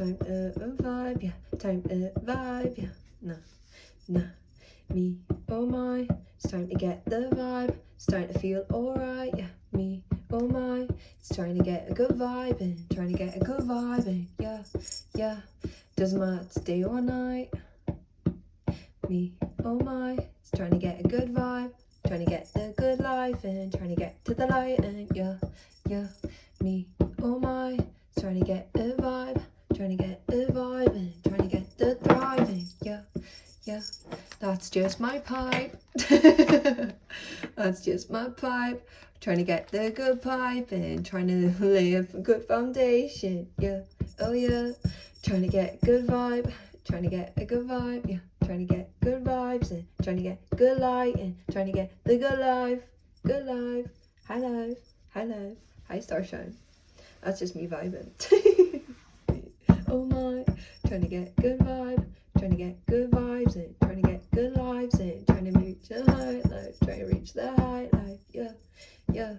time to vibe, yeah. Time to vibe, yeah. Nah, me, oh my. It's time to get the vibe. It's time to feel alright, yeah. Me, oh my. It's trying to get a good vibe in. Trying to get a good vibe in, yeah. Doesn't matter, it's day or night. Me, oh my. It's trying to get a good vibe. Trying to get the good life in. Trying to get to the light and yeah. Me, oh my. It's trying to get a vibe. Trying to get a vibe in. Trying to get the thriving, yeah. That's just my pipe. That's just my pipe. Trying to get the good pipe in. Trying to lay a good foundation, yeah. Oh yeah. Trying to get a good vibe. Trying to get a good vibe, yeah. Trying to get good vibes in. Trying to get good light in. Trying to get the good life. Good life. High life. High life. High starshine. That's just me vibing. Oh my. Trying to get good vibe. Trying to get good vibes in. Trying to get good lives in. Trying to reach the high life. Trying to reach the high life. Yeah.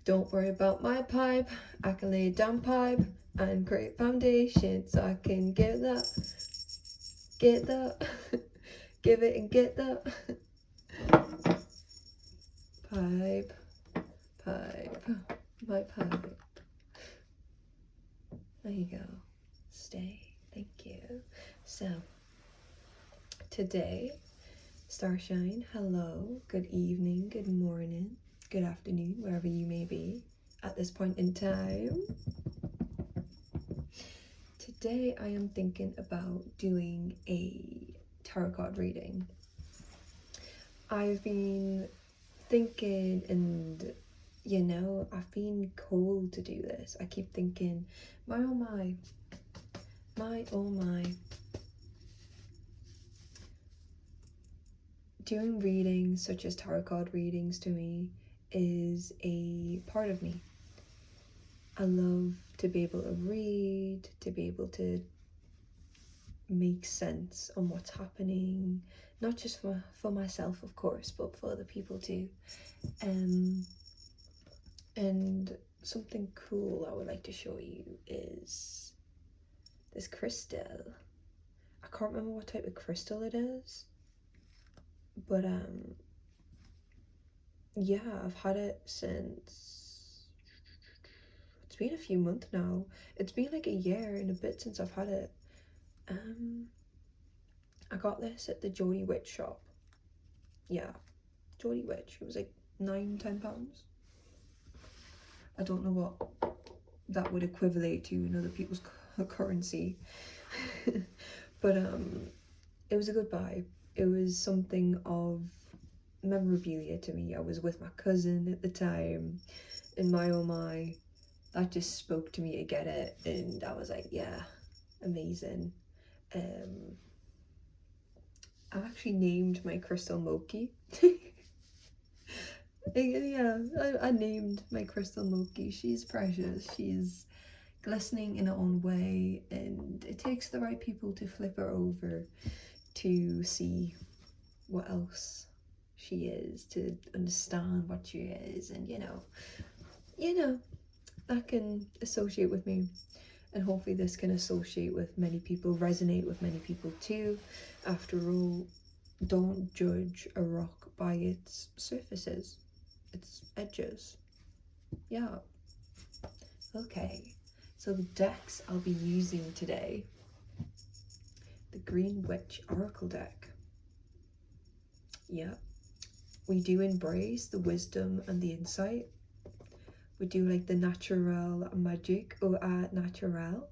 Don't worry about my pipe. I can lay down pipe and create foundation so I can give that. Get that. Give it and get that. Pipe. My pipe. There you go. Stay. Thank you. So, today, Starshine, hello, good evening, good morning, good afternoon, wherever you may be at this point in time. Today, I am thinking about doing a tarot card reading. I've been thinking and I've been called to do this. I keep thinking, my oh my. Doing readings such as tarot card readings to me is a part of me. I love to be able to read, to be able to make sense on what's happening, not just for myself, of course, but for other people too. And something cool I would like to show you is this crystal. I can't remember what type of crystal it is, but yeah, I've had it since, it's been a few months now. It's been like a year and a bit since I've had it. I got this at the Jodie Witch shop. Yeah, Jodie Witch. It was like £9-10. I don't know what that would equivalent to in other people's currency. But it was a good buy. It was something of memorabilia to me. I was with my cousin at the time, and my oh my, that just spoke to me to get it, and I was like, yeah, amazing. I actually named my crystal Moki. Yeah, I named my crystal Moki. She's precious. She's glistening in her own way, and it takes the right people to flip her over to see what else she is, to understand what she is, and that can associate with me, and hopefully this can associate with many people, resonate with many people too. After all, don't judge a rock by its surfaces, its edges. Yeah. Okay, so the decks I'll be using today, the Green Witch Oracle deck. Yeah, we do embrace the wisdom and the insight. We do like the natural magic or natural,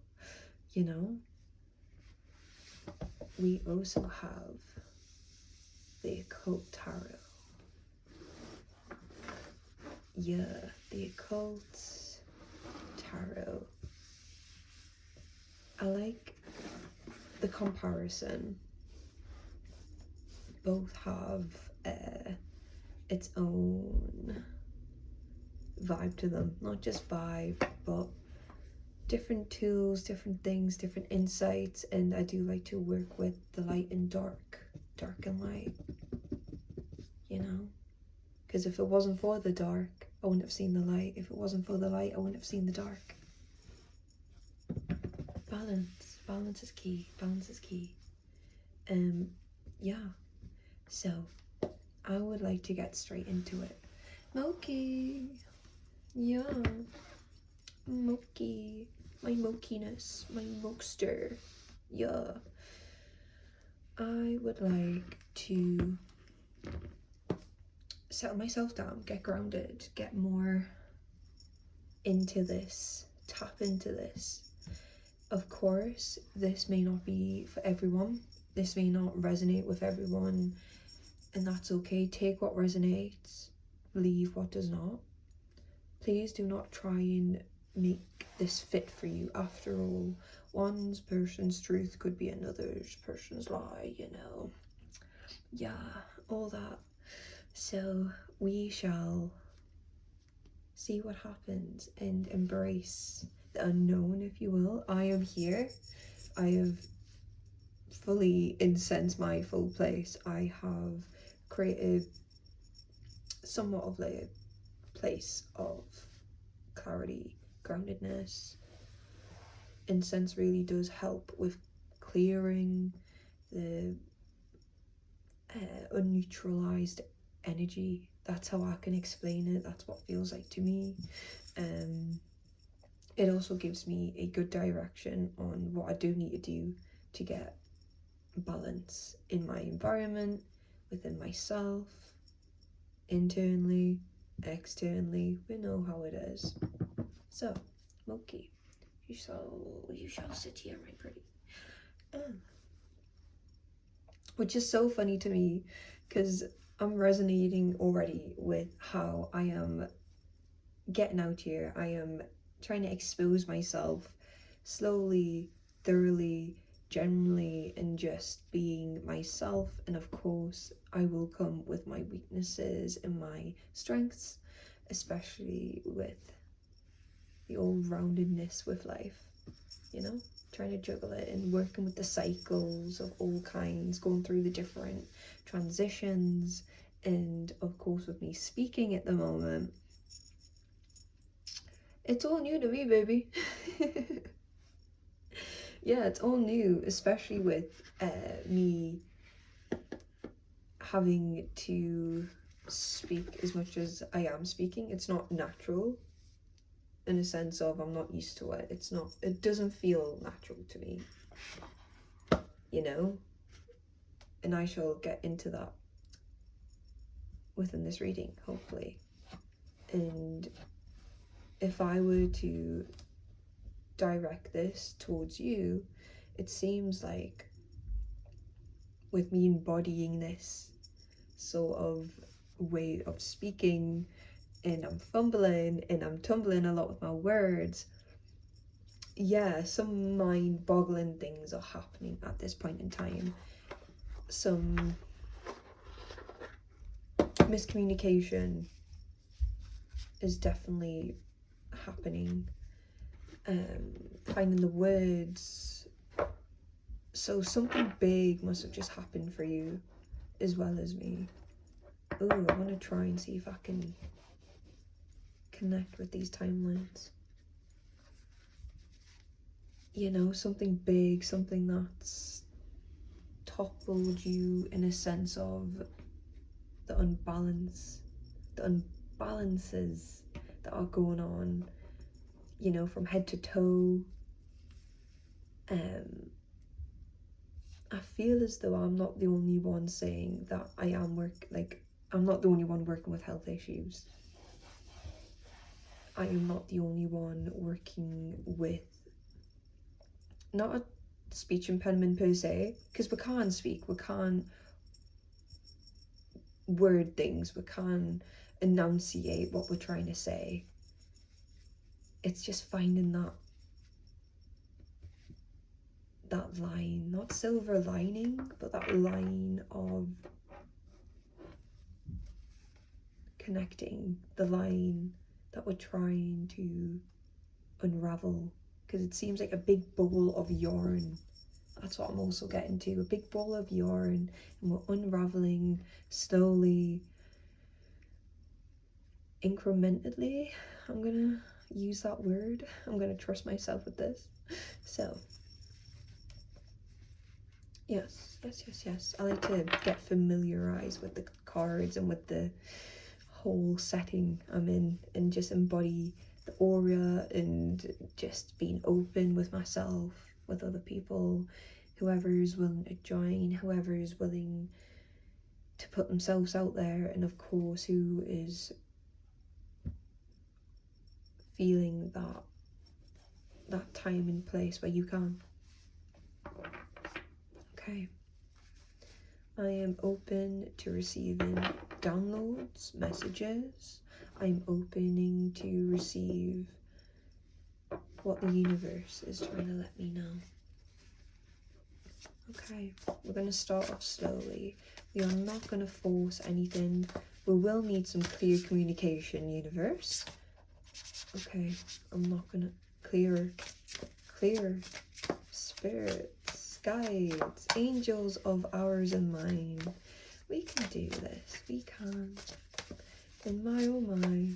We also have the occult tarot. Yeah, the occult tarot. I like the comparison. Both have its own vibe to them. Not just vibe, but different tools, different things, different insights. And I do like to work with the light and dark and light, because if it wasn't for the dark, I wouldn't have seen the light. If it wasn't for the light, I wouldn't have seen the dark. Balance is key. Yeah, so I would like to get straight into it. Moki, yeah, Moki, my mokiness, my mokester, yeah. I would like to settle myself down, get grounded, get more into this, tap into this. Of course, this may not be for everyone. This may not resonate with everyone, and that's okay. Take what resonates, leave what does not. Please do not try and make this fit for you. After all, one person's truth could be another person's lie, you know. Yeah, all that. So we shall see what happens and embrace the unknown, if you will. I am here. I have fully incensed my full place. I have created somewhat of a place of clarity, groundedness. Incense really does help with clearing the unneutralized energy. That's how I can explain it. That's what it feels like to me. It also gives me a good direction on what I do need to do to get balance in my environment, within myself, internally, externally. We know how it is. So, Moki, you shall sit here, my pretty. Which is so funny to me, because I'm resonating already with how I am getting out here. I am trying to expose myself slowly, thoroughly, generally, and just being myself. And of course, I will come with my weaknesses and my strengths, especially with the all-roundedness with life, you know, trying to juggle it and working with the cycles of all kinds, going through the different transitions, and of course with me speaking at the moment, it's all new to me, baby. Yeah, it's all new, especially with me having to speak as much as I am speaking. It's not natural, in a sense of I'm not used to it. It doesn't feel natural to me, you know? And I shall get into that within this reading, hopefully. And if I were to direct this towards you, it seems like with me embodying this sort of way of speaking, and I'm fumbling and I'm tumbling a lot with my words, yeah, some mind-boggling things are happening at this point in time. Some miscommunication is definitely happening. Finding the words. So something big must have just happened for you as well as me. Oh, I want to try and see if I can connect with these timelines. You know, something big, something that's toppled you in a sense of the unbalance, the unbalances that are going on, you know, from head to toe. I feel as though I'm not the only one saying that I'm not the only one working with health issues. I am not the only one working with, not a speech impediment per se, because we can't speak, we can't word things, we can't enunciate what we're trying to say. It's just finding that line, not silver lining, but that line of connecting, the line that we're trying to unravel, because it seems like a big ball of yarn. That's what I'm also getting to, a big ball of yarn, and we're unraveling slowly, incrementally. I'm gonna use that word. I'm gonna trust myself with this. So Yes. I like to get familiarized with the cards and with the whole setting I'm in, and just embody the aura and just being open with myself, with other people, whoever's willing to join, whoever's willing to put themselves out there, and of course who is feeling that time and place where you can. Okay. I am open to receiving downloads, messages. I'm opening to receive what the universe is trying to let me know. Okay, we're going to start off slowly. We are not going to force anything. We will need some clear communication, universe. Okay, I'm not going to... Clear. Spirits, guides, angels of ours and mine. We can do this. We can. And my oh my.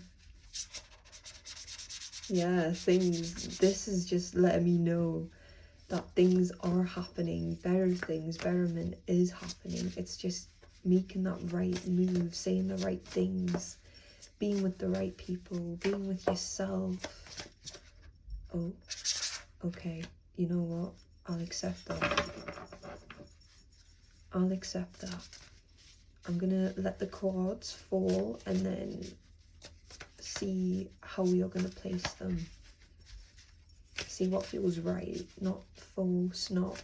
Yeah, things. This is just letting me know that things are happening. Better things, betterment is happening. It's just making that right move, saying the right things, being with the right people, being with yourself. Oh, okay. You know what? I'll accept that. I'll accept that. I'm gonna let the cards fall and then see how we are gonna place them. See what feels right, not false, not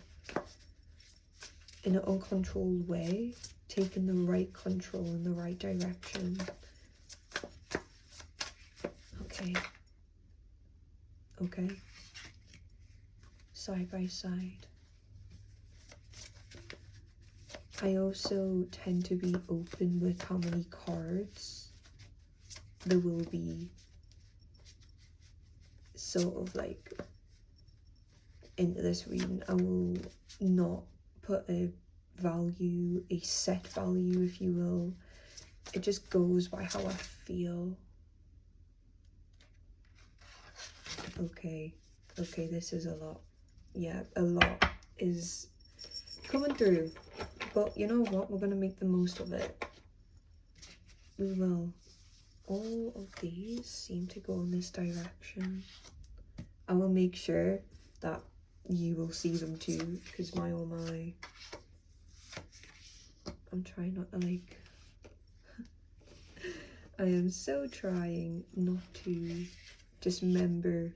in an uncontrolled way, taking the right control in the right direction. Okay. Side by side. I also tend to be open with how many cards there will be sort of like into this reading. I will not put a value, a set value if you will. It just goes by how I feel. Okay, this is a lot. Yeah, a lot is coming through. But you know what? We're going to make the most of it. We will. All of these seem to go in this direction. I will make sure that you will see them too, because my oh my. I'm trying not to like... I am so trying not to dismember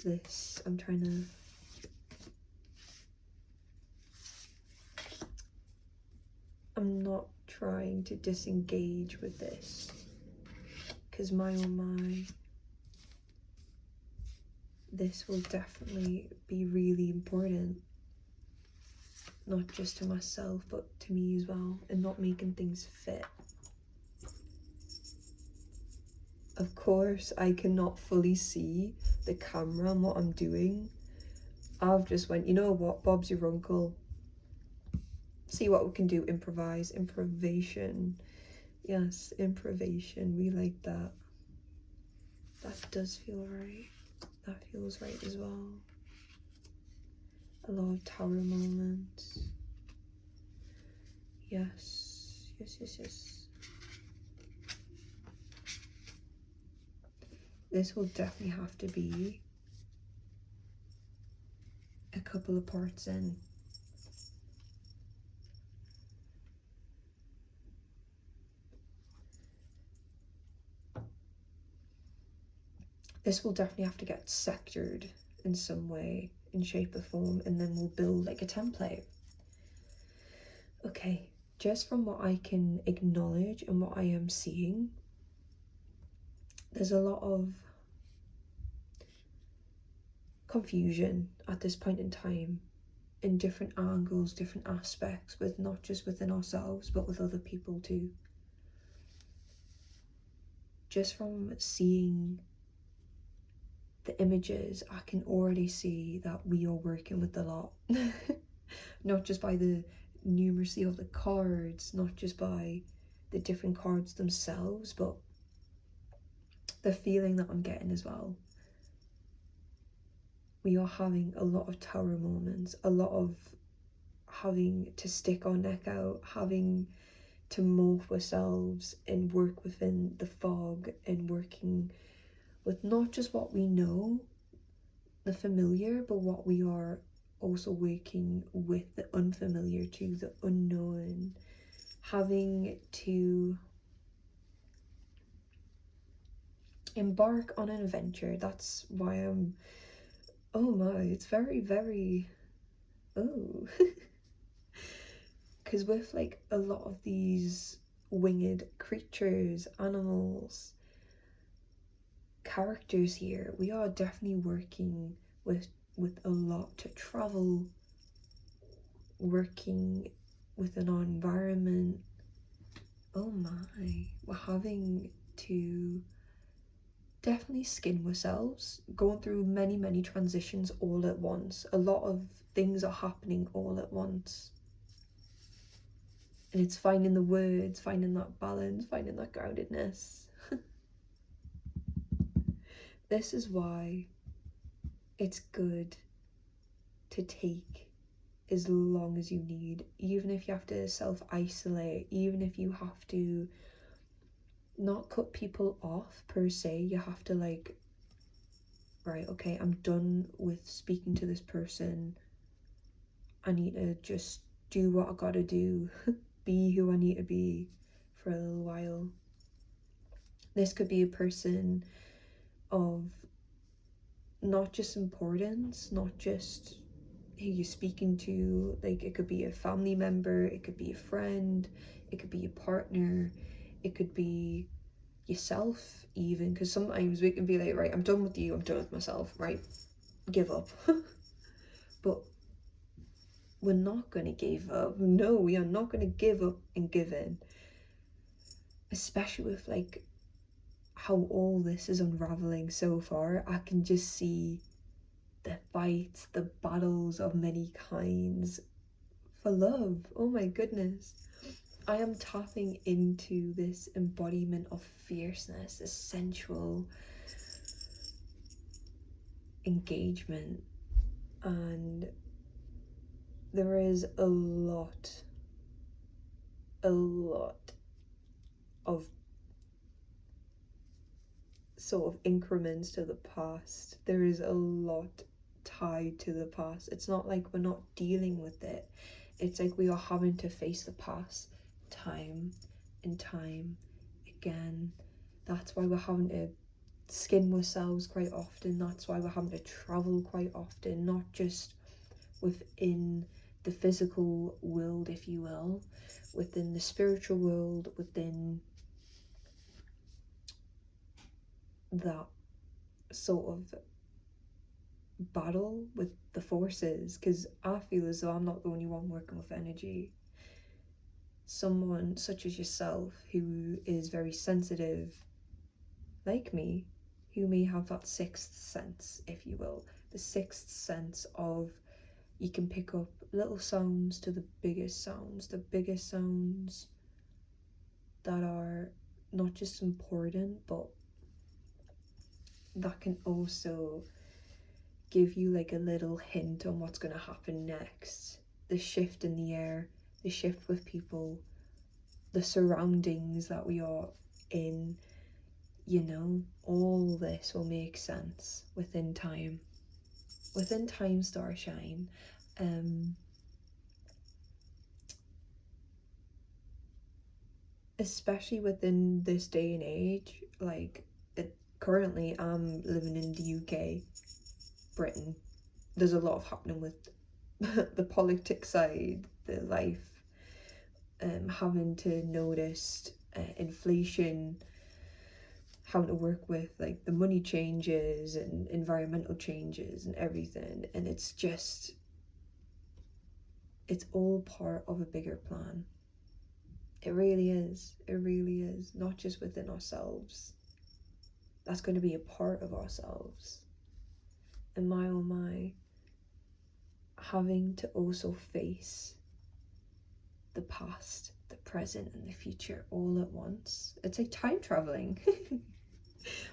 this. I'm trying to... I'm not trying to disengage with this, because my oh my, this will definitely be really important, not just to myself but to me as well, and not making things fit. Of course I cannot fully see the camera and what I'm doing. I've just went, you know what, Bob's your uncle. See what we can do. Improvise. Improvisation. Yes, improvisation. We like that. That does feel right. That feels right as well. A lot of tower moments. Yes. This will definitely have to be a couple of parts in. This will definitely have to get sectored in some way, in shape or form, and then we'll build like a template. Okay, just from what I can acknowledge and what I am seeing, there's a lot of confusion at this point in time, in different angles, different aspects, with not just within ourselves but with other people too. Just from seeing the images, I can already see that we are working with a lot. Not just by the numeracy of the cards, not just by the different cards themselves, but the feeling that I'm getting as well. We are having a lot of tower moments, a lot of having to stick our neck out, having to morph ourselves and work within the fog, and working with not just what we know, the familiar, but what we are also working with the unfamiliar too, the unknown, having to embark on an adventure. That's why I'm, oh my, it's very, very, oh. Because with like a lot of these winged creatures, animals, characters here, we are definitely working with a lot to travel, working within our environment. Oh my, we're having to definitely skin ourselves, going through many transitions all at once. A lot of things are happening all at once. And it's finding the words, finding that balance, finding that groundedness. This is why it's good to take as long as you need, even if you have to self-isolate, even if you have to not cut people off per se. You have to like, right, okay, I'm done with speaking to this person. I need to just do what I gotta do, be who I need to be for a little while. This could be a person of not just importance, not just who you're speaking to, like it could be a family member, it could be a friend, it could be a partner, it could be yourself even, because sometimes we can be like, right, I'm done with you, I'm done with myself, right, give up. But we're not going to give up. No, we are not going to give up and give in, especially with like how all this is unraveling so far. I can just see the fights, the battles of many kinds for love. Oh my goodness. I am tapping into this embodiment of fierceness, this sensual engagement, and there is a lot of sort of increments to the past. There is a lot tied to the past. It's not like we're not dealing with it. It's like we are having to face the past time and time again. That's why we're having to skin ourselves quite often. That's why we're having to travel quite often, not just within the physical world, if you will, within the spiritual world, within that sort of battle with the forces, because I feel as though I'm not the only one working with energy. Someone such as yourself who is very sensitive, like me, who may have that sixth sense, if you will, the sixth sense of you can pick up little sounds to the biggest sounds that are not just important, but that can also give you like a little hint on what's going to happen next. The shift in the air, the shift with people, the surroundings that we are in, you know, all this will make sense within time. Within time, starshine. Especially within this day and age, like currently I'm living in the UK, Britain. There's a lot happening with the politics side, the life, having to notice inflation, having to work with like the money changes and environmental changes and everything, and it's all part of a bigger plan. It really is. It really is. Not just within ourselves. That's going to be a part of ourselves. And my oh my, having to also face the past, the present, and the future all at once. It's like time traveling.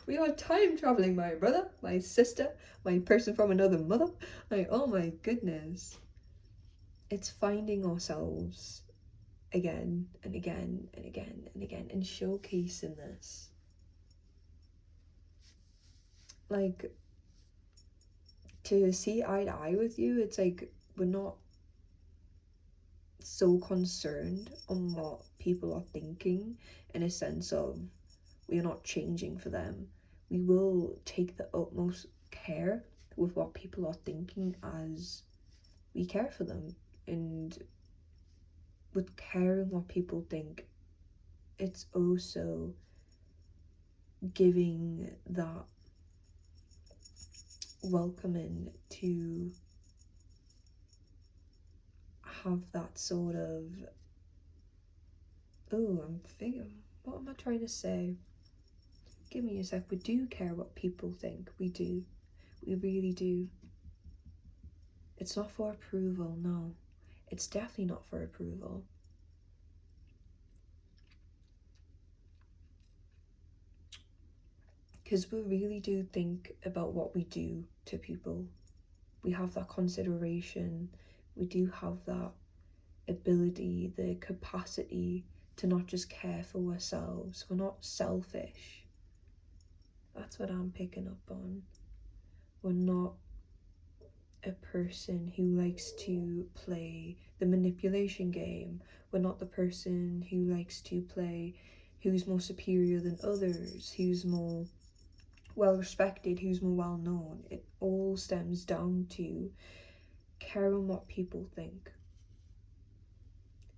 We are time traveling, my brother, my sister, my person from another mother. Like, oh my goodness. it's finding ourselves again and again and again and again and showcasing this. Like, to see eye to eye with you, it's like we're not so concerned on what people are thinking, in a sense of we are not changing for them. We will take the utmost care with what people are thinking as we care for them. And with caring what people think, it's also giving that welcoming to have that sort of, oh, I'm thinking, what am I trying to say? Give me a sec. We do care what people think. We do. We really do. It's not for approval, no. It's definitely not for approval. Because we really do think about what we do to people. We have that consideration. We do have that ability, the capacity to not just care for ourselves. We're not selfish. That's what I'm picking up on. We're not a person who likes to play the manipulation game. We're not the person who likes to play who's more superior than others, who's more well respected, who's more well known. It all stems down to caring what people think.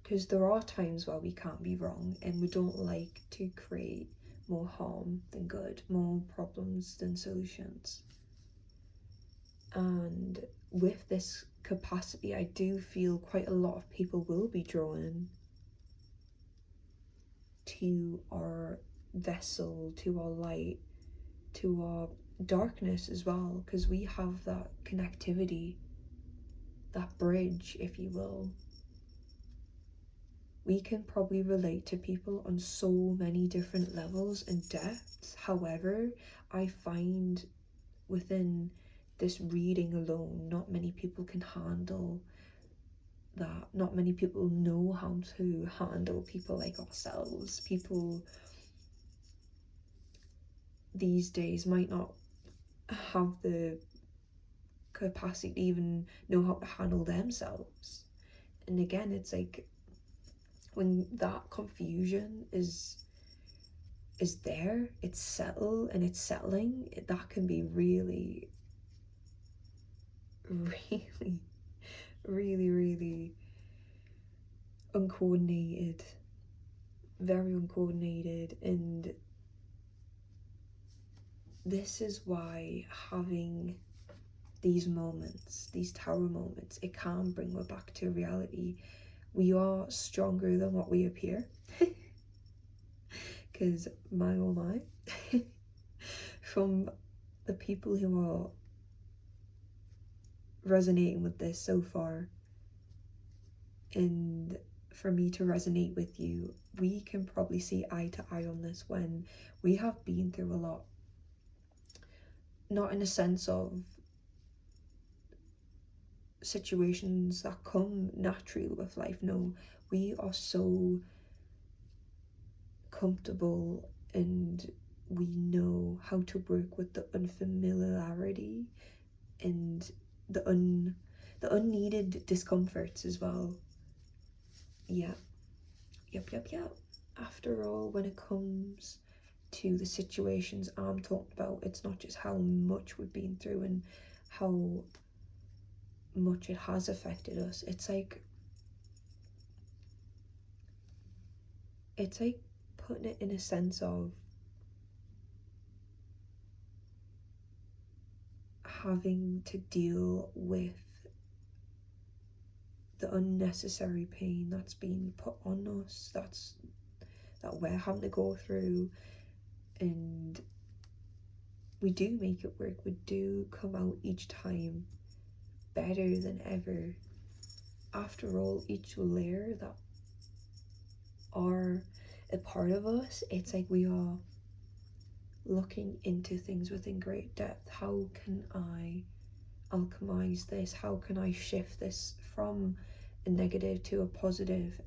Because there are times where we can't be wrong, and we don't like to create more harm than good, more problems than solutions. And with this capacity, I do feel quite a lot of people will be drawn to our vessel, to our light, to our darkness as well, because we have that connectivity, that bridge, if you will. We can probably relate to people on so many different levels and depths. However, I find within this reading alone, not many people can handle that. Not many people know how to handle people like ourselves. People these days might not have the capacity to even know how to handle themselves. And again, it's like when that confusion is there, it's settled and it's settling, that can be really, really, really, really uncoordinated, very uncoordinated. And this is why having these moments, these tower moments, it can bring us back to reality. We are stronger than what we appear. Because my oh my, from the people who are resonating with this so far, and for me to resonate with you, we can probably see eye to eye on this when we have been through a lot. Not in a sense of situations that come naturally with life, no. We are so comfortable and we know how to work with the unfamiliarity and the unneeded discomforts as well. Yeah. Yep. After all, when it comes to the situations I'm talking about, it's not just how much we've been through and how much it has affected us. It's like putting it in a sense of having to deal with the unnecessary pain that's been put on us, that we're having to go through. And we do make it work. We do come out each time better than ever. After all, each layer that are a part of us, it's like we are looking into things within great depth. How can I alchemize this? How can I shift this from a negative to a positive,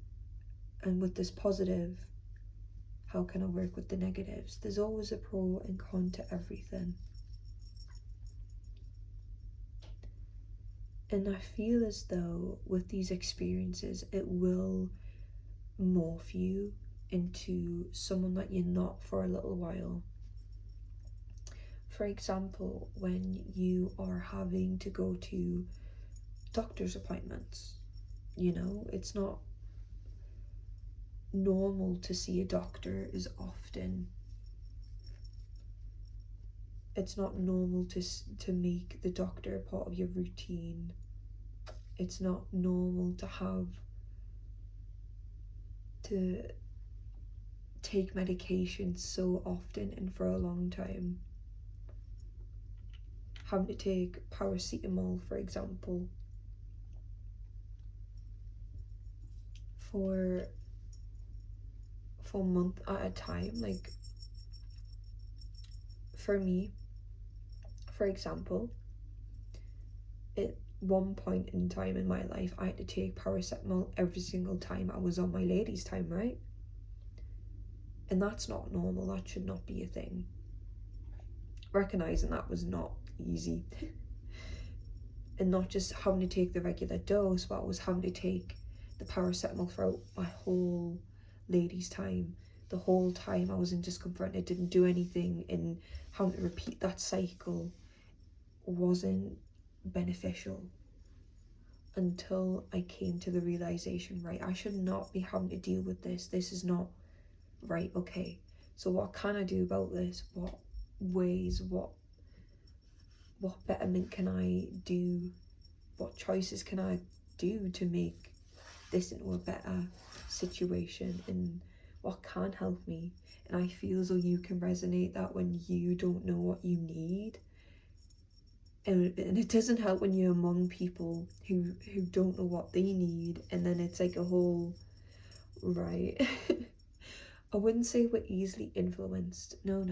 and with this positive, how can I work with the negatives? There's always a pro and con to everything. And I feel as though with these experiences, it will morph you into someone that you're not for a little while. For example, when you are having to go to doctor's appointments, it's not normal to see a doctor as often. It's not normal to make the doctor a part of your routine. It's not normal to have to take medication so often and for a long time. Having to take paracetamol, for example, for a month at a time. Like, for me, for example, at one point in time in my life, I had to take paracetamol every single time I was on my ladies' time, right? And that's not normal. That should not be a thing. Recognizing that was not easy. And not just having to take the regular dose, but I was having to take the paracetamol throughout my whole ladies' time. The whole time I was in discomfort and it didn't do anything, and having to repeat that cycle wasn't beneficial until I came to the realization, right, I should not be having to deal with this. This is not right. Okay, so what can I do about this? What ways, what betterment can I do? What choices can I do to make this into a better situation? And what can help me? And I feel as though you can resonate that when you don't know what you need. And it doesn't help when you're among people who don't know what they need, and then it's like a whole, right. I wouldn't say we're easily influenced. No,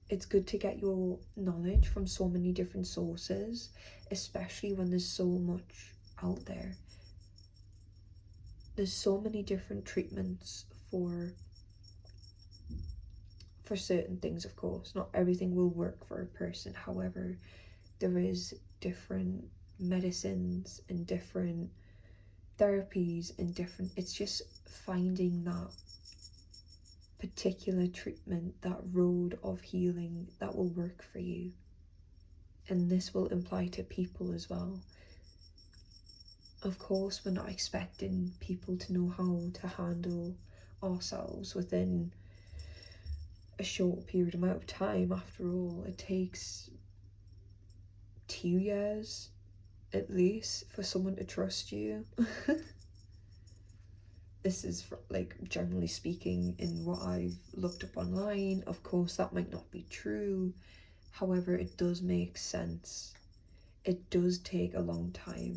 it's good to get your knowledge from so many different sources, especially when there's so much out there. There's so many different treatments for certain things, of course. Not everything will work for a person. However, there is different medicines and different therapies and different, it's just finding that particular treatment, that road of healing that will work for you. And this will apply to people as well. Of course, we're not expecting people to know how to handle ourselves within a short period amount of time. After all, it takes 2 years at least for someone to trust you. This is like generally speaking in what I've looked up online. Of course, that might not be true. However, it does make sense. It does take a long time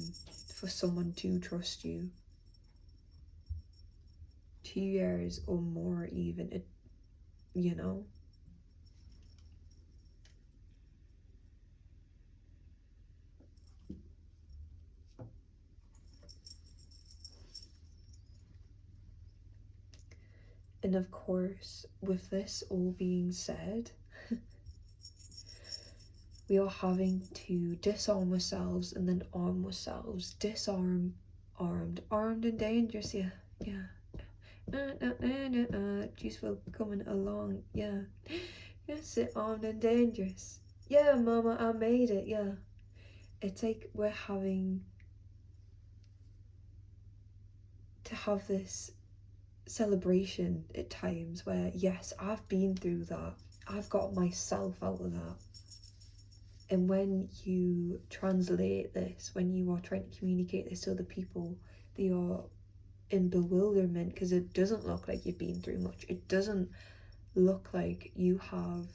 for someone to trust you. 2 years or more even, it. And of course, with this all being said, we are having to disarm ourselves and then arm ourselves. Disarm, armed and dangerous, yeah. Useful coming along, yeah. Yes, it armed and dangerous. Yeah, mama, I made it, yeah. It's like we're having to have this celebration at times where, yes, I've been through that. I've got myself out of that. And when you translate this, when you are trying to communicate this to other people, they are in bewilderment because it doesn't look like you've been through much. It doesn't look like you have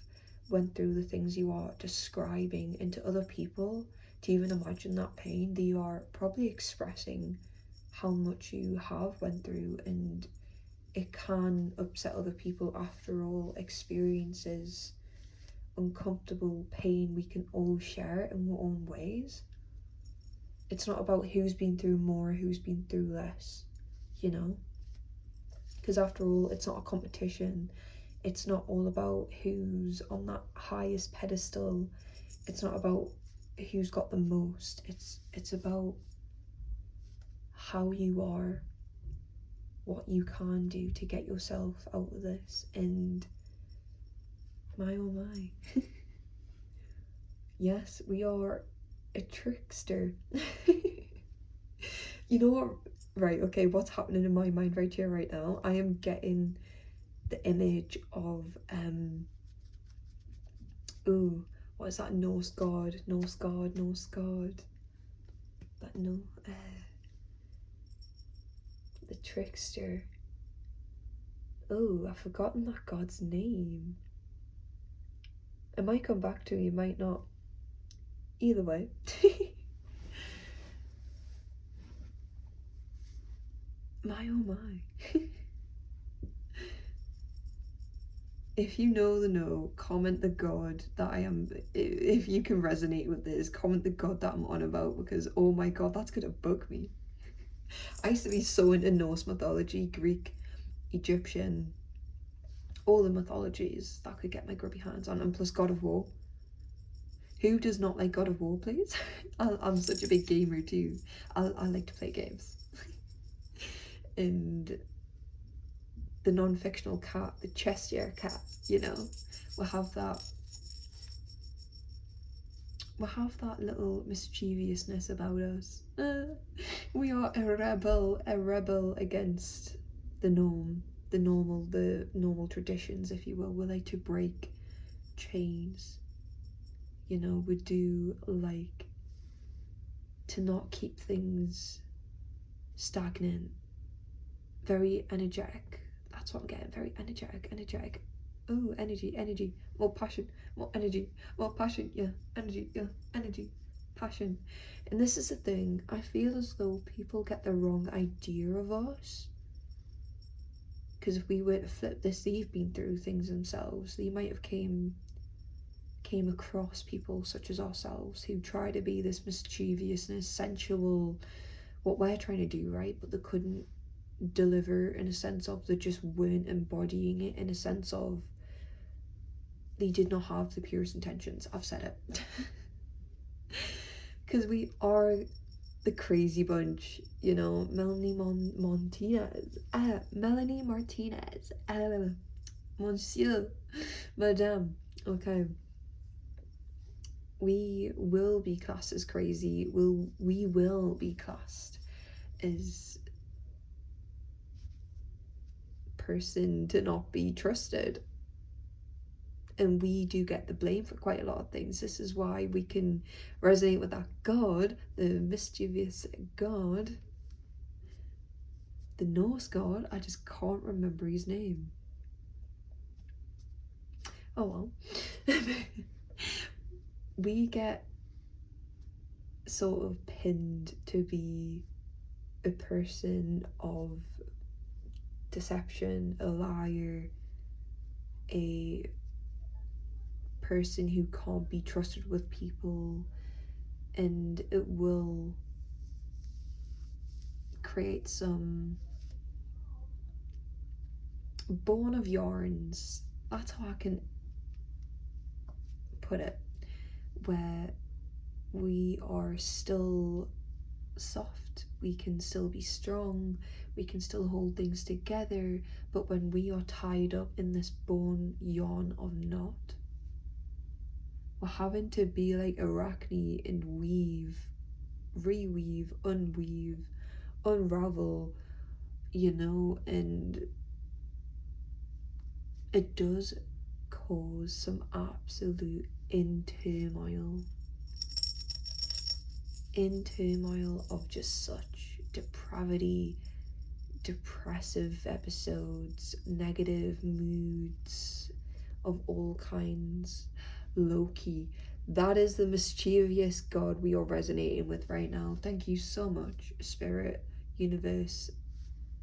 went through the things you are describing. And to other people, to even imagine that pain, they are probably expressing how much you have went through, and it can upset other people. After all, experiences, uncomfortable pain, we can all share in our own ways. It's not about who's been through more, who's been through less, you know? Because after all, it's not a competition. It's not all about who's on that highest pedestal. It's not about who's got the most. It's about how you are, what you can do to get yourself out of this. And my oh my. Yes, we are a trickster. You know what? Right, okay, what's happening in my mind right here, right now? I am getting the image of, ooh, what is that? Norse god, Norse god, Norse god. But no, the trickster. Oh, I've forgotten that god's name. It might come back to me, it might not. Either way. My oh my. If you know the no, comment the god that I am. If you can resonate with this, comment the god that I'm on about, because oh my god, that's gonna bug me. I used to be so into Norse mythology, Greek, Egyptian, all the mythologies that I could get my grubby hands on, and plus God of War. Who does not like God of War, please? I'm such a big gamer too. I like to play games. And the non-fictional cat, the Cheshire cat, you know, we'll have that little mischievousness about us. We are a rebel against the norm, the normal traditions, if you will. We like to break chains, you know. We do like to not keep things stagnant. Very energetic. That's what I'm getting. Very energetic. Oh, energy, more passion, more energy, yeah, energy, passion. And this is the thing, I feel as though people get the wrong idea of us. Because if we were to flip this, they've been through things themselves. They might have came across people such as ourselves who try to be this mischievousness, sensual, what we're trying to do, right? But they couldn't deliver in a sense of, they just weren't embodying it in a sense of, they did not have the purest intentions. I've said it. Because we are the crazy bunch, you know. Melanie Martinez, Monsieur, Madame. Okay, we will be classed as crazy. We will be classed as person to not be trusted. And we do get the blame for quite a lot of things. This is why we can resonate with that god, the mischievous god, the Norse god. I just can't remember his name. Oh well. We get sort of pinned to be a person of deception, a liar, a person who can't be trusted with people, and it will create some bone of yarns. That's how I can put it, where we are still soft, we can still be strong, we can still hold things together, but when we are tied up in this bone yarn of knot, we're having to be like Arachne and weave, reweave, unweave, unravel, you know. And it does cause some absolute in turmoil of just such depravity, depressive episodes, negative moods of all kinds. Loki, that is the mischievous god we are resonating with right now. Thank you so much, Spirit, Universe,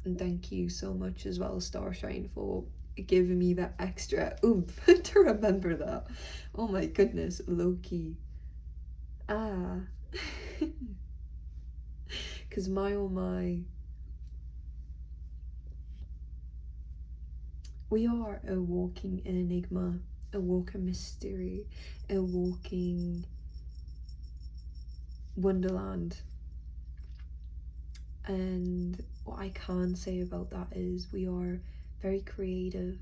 and thank you so much as well, Starshine, for giving me that extra oomph to remember that. Oh my goodness, Loki. Because my oh my, we are a walking enigma, a walking mystery, a walking wonderland. And what I can say about that is we are very creative.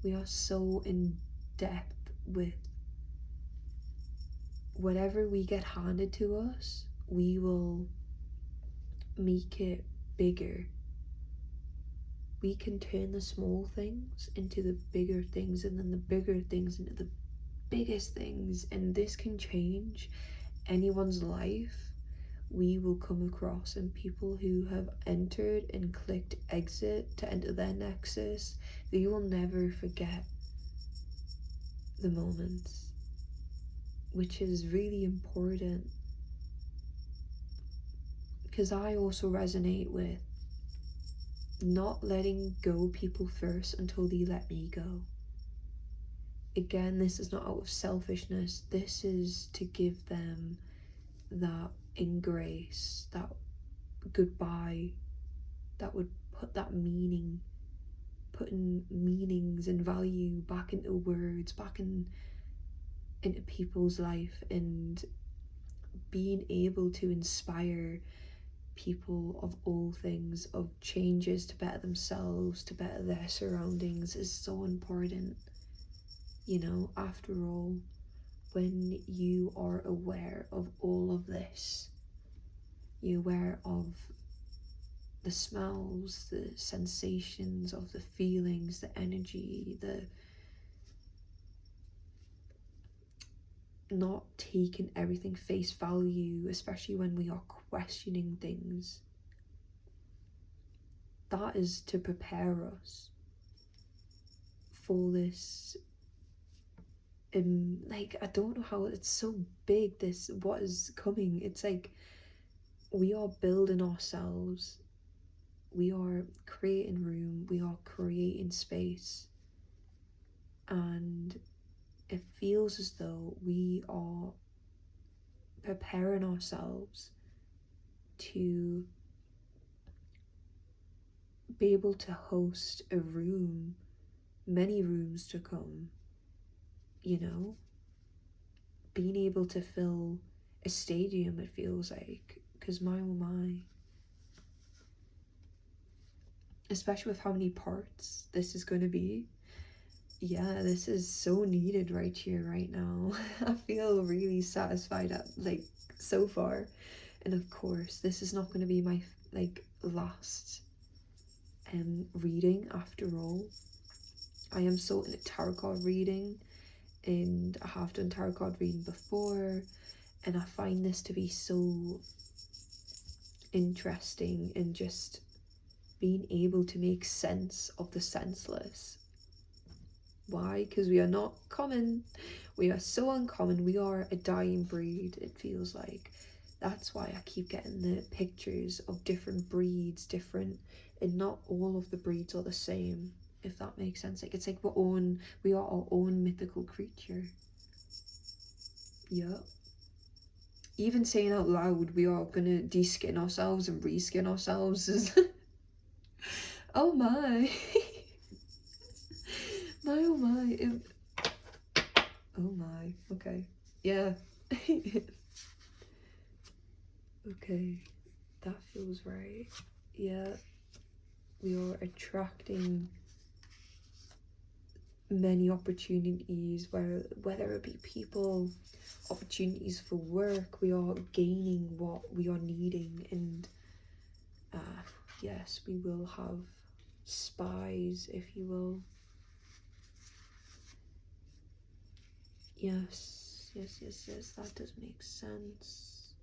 We are so in depth with whatever we get handed to us, we will make it bigger. We can turn the small things into the bigger things, and then the bigger things into the biggest things, and this can change anyone's life. We will come across, and people who have entered and clicked exit to enter their nexus, they will never forget the moments, which is really important, because I also resonate with not letting go people first until they let me go. Again, this is not out of selfishness, this is to give them that in grace, that goodbye, that would put that meaning, putting meanings and value back into words, back into people's life, and being able to inspire people of all things, of changes to better themselves, to better their surroundings, is so important. You know, after all, when you are aware of all of this, you're aware of the smells, the sensations, of the feelings, the energy, the not taking everything face value, especially when we are questioning things. That is to prepare us for this. Like, I don't know how, it's so big, this, what is coming. It's like we are building ourselves, we are creating room, we are creating space, and it feels as though we are preparing ourselves to be able to host a room, many rooms to come, you know, being able to fill a stadium, it feels like, because my oh my, especially with how many parts this is going to be. Yeah, this is so needed right here, right now. I feel really satisfied at, like, so far. And of course, this is not going to be my, like, last reading after all. I am so into tarot card reading, and I have done tarot card reading before, and I find this to be so interesting, and just being able to make sense of the senseless. Why? Because we are not common. We are so uncommon. We are a dying breed, it feels like. That's why I keep getting the pictures of different breeds, different, and not all of the breeds are the same, if that makes sense. Like, it's like we are our own mythical creature. Yeah. Even saying out loud we are gonna de-skin ourselves and reskin ourselves is oh my. My oh my. Oh my. Okay. Yeah. Okay. That feels right. Yeah. We are attracting many opportunities, whether it be people, opportunities for work. We are gaining what we are needing, and yes, we will have spies, if you will. Yes, that does make sense.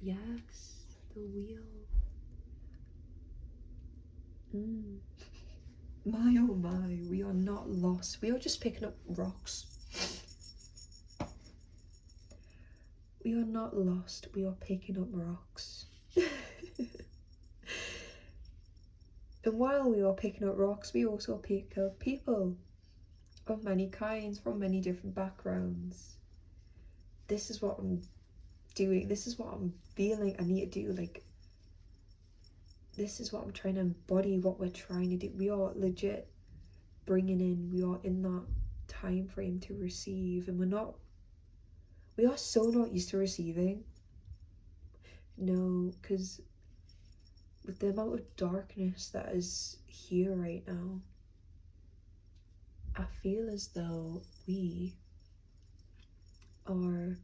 Yes, the wheel. My oh my, we are not lost. We are just picking up rocks. We are not lost. We are picking up rocks. And while we are picking up rocks, we also pick up people. of many kinds, from many different backgrounds. This is what I'm doing. This is what I'm feeling I need to do. Like, this is what I'm trying to embody, what we're trying to do. We are legit bringing in, we are in that time frame to receive, and we are so not used to receiving. No, because with the amount of darkness that is here right now, I feel as though we are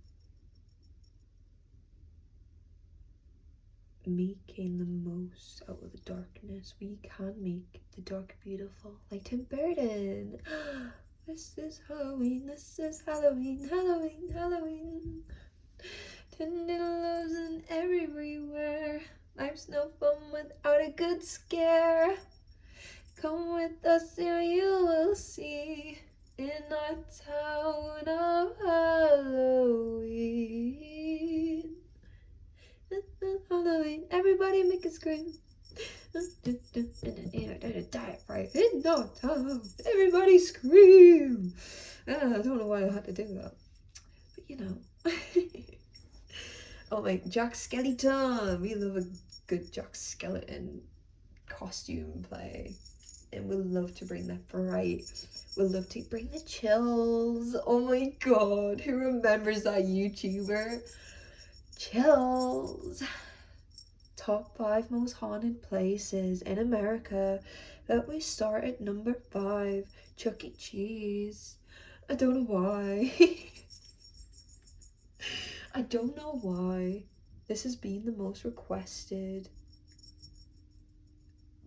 making the most out of the darkness. We can make the dark beautiful, like Tim Burton. This is Halloween, this is Halloween, Halloween, Halloween. Tender loves and everywhere. Life's no fun without a good scare. Come with us and you will see, in our town of Halloween. Halloween, everybody make a scream. Diet right in no time. Everybody scream. I don't know why I had to do that, but you know. Oh my, Jack Skellington. We love a good Jack Skellington costume play, and we'll love to bring that fright. We'll love to bring the chills. Oh my god, who remembers that YouTuber? Chills. Top 5 most haunted places in America. But we start at number 5, Chuck E. Cheese. I don't know why. I don't know why this has been the most requested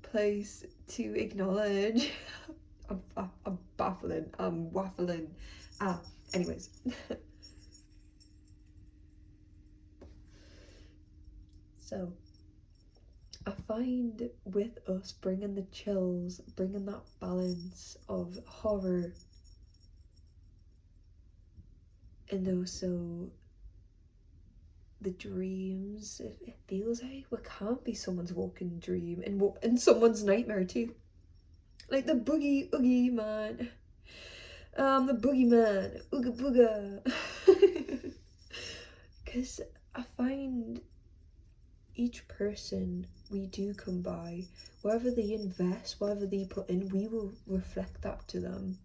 place to acknowledge. I'm baffling. I'm waffling. Anyways. So, I find with us bringing the chills, bringing that balance of horror, and also the dreams, it feels like we can't be someone's walking dream and someone's nightmare too. Like the boogie oogie man. The boogeyman. Ooga booga. Because I find each person we do come by, whatever they invest, whatever they put in, we will reflect that to them.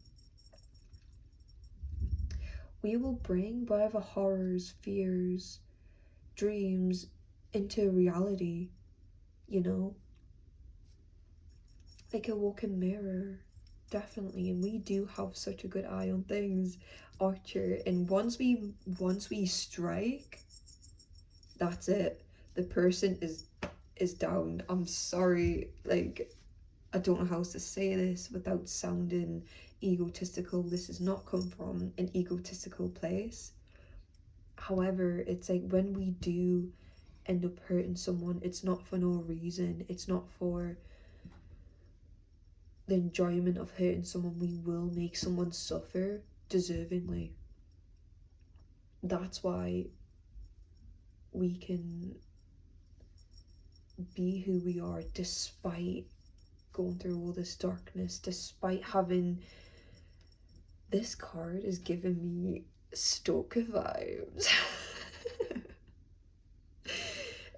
We will bring whatever horrors, fears, dreams into reality, you know? Like a walking mirror, definitely. And we do have such a good eye on things, Archer. And once we strike, that's it. The person is down. I'm sorry, like, I don't know how else to say this without sounding egotistical. This has not come from an egotistical place. However, it's like when we do end up hurting someone, it's not for no reason. It's not for the enjoyment of hurting someone. We will make someone suffer deservingly. That's why we can be who we are despite going through all this darkness, despite having this card is giving me stalker vibes.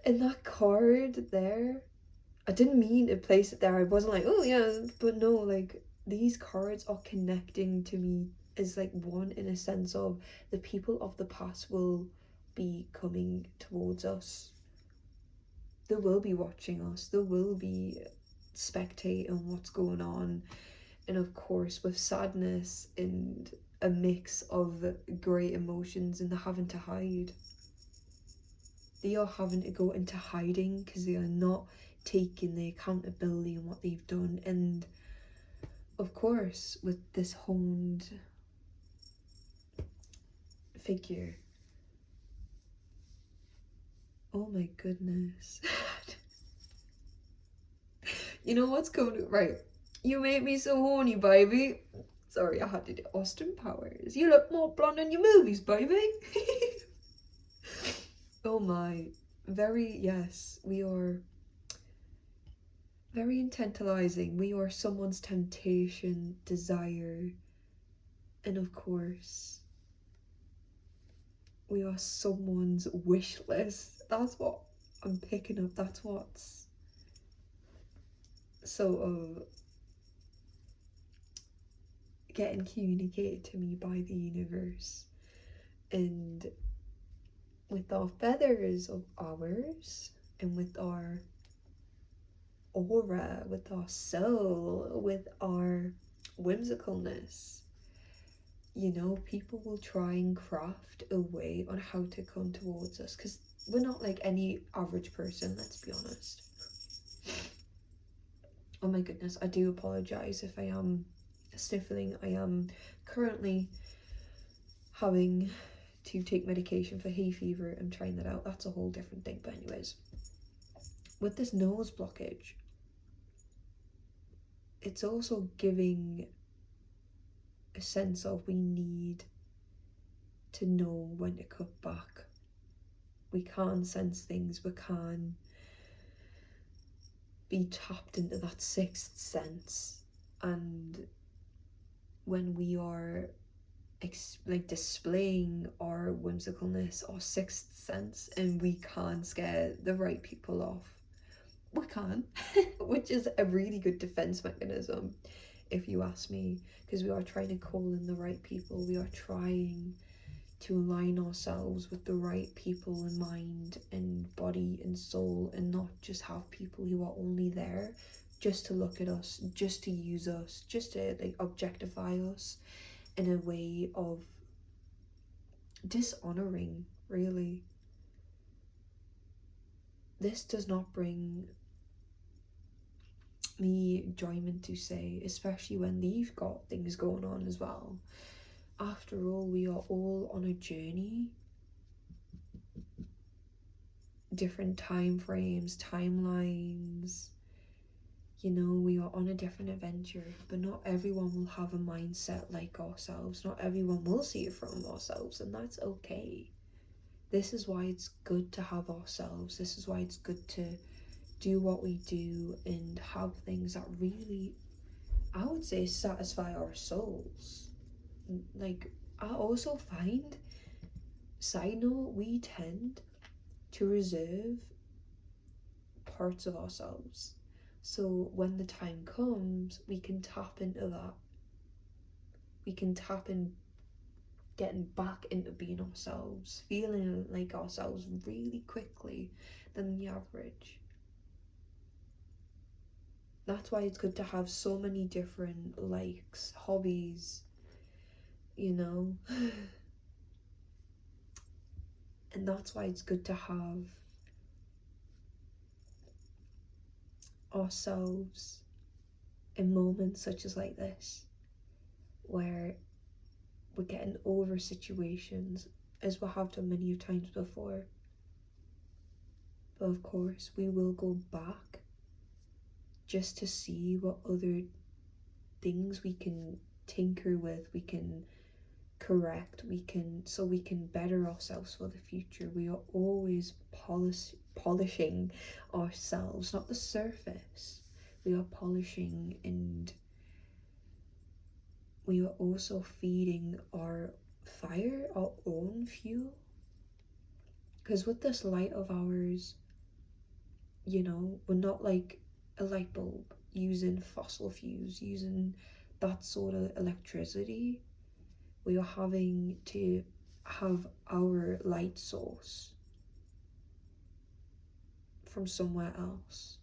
And that card there, I didn't mean to place it there. I wasn't like, oh yeah, but no, like these cards are connecting to me as like one, in a sense of the people of the past will be coming towards us. They will be watching us. They will be spectating what's going on. And of course, with sadness and a mix of great emotions, and they're having to hide. They are having to go into hiding because they are not taking the accountability on what they've done. And of course, with this honed figure, oh my goodness. You know what's coming? Right. You made me so horny, baby. Sorry, I had to do Austin Powers. You look more blonde in your movies, baby. Oh my. Yes, we are very tantalizing. We are someone's temptation, desire, And of course, we are someone's wish list. That's what I'm picking up. That's what's sort of getting communicated to me by the universe. And with our feathers of ours, and with our aura, with our soul, with our whimsicalness, you know, people will try and craft a way on how to come towards us, because we're not like any average person, let's be honest. Oh my goodness, I do apologize if I am sniffling. I am currently having to take medication for hay fever and trying that out. That's a whole different thing. But anyways, with this nose blockage, it's also giving a sense of we need to know when to cut back. We can't sense things. We can't be tapped into that sixth sense. And when we are like displaying our whimsicalness or sixth sense, and we can't scare the right people off, we can, which is a really good defense mechanism, if you ask me, because we are trying to call in the right people. We are trying to align ourselves with the right people in mind and body and soul, and not just have people who are only there just to look at us, just to use us, just to like objectify us in a way of dishonoring, really. This does not bring me enjoyment to say, especially when they've got things going on as well. After all, we are all on a journey, different time frames, timelines. You know, we are on a different adventure, but not everyone will have a mindset like ourselves. Not everyone will see it from ourselves, and that's okay. This is why it's good to have ourselves. This is why it's good to do what we do and have things that really, I would say, satisfy our souls. Like, I also find, side note, we tend to reserve parts of ourselves. So when the time comes, we can tap into that. We can tap in, getting back into being ourselves, feeling like ourselves really quickly than the average. That's why it's good to have so many different likes, hobbies, you know? And that's why it's good to have ourselves in moments such as like this, where we're getting over situations as we have done many times before. But of course, we will go back just to see what other things we can tinker with, we can correct, so we can better ourselves for the future. We are always polishing ourselves, not the surface. We are polishing, and we are also feeding our fire, our own fuel. Because with this light of ours, you know, we're not like a light bulb using fossil fuels, using that sort of electricity. We are having to have our light source from somewhere else.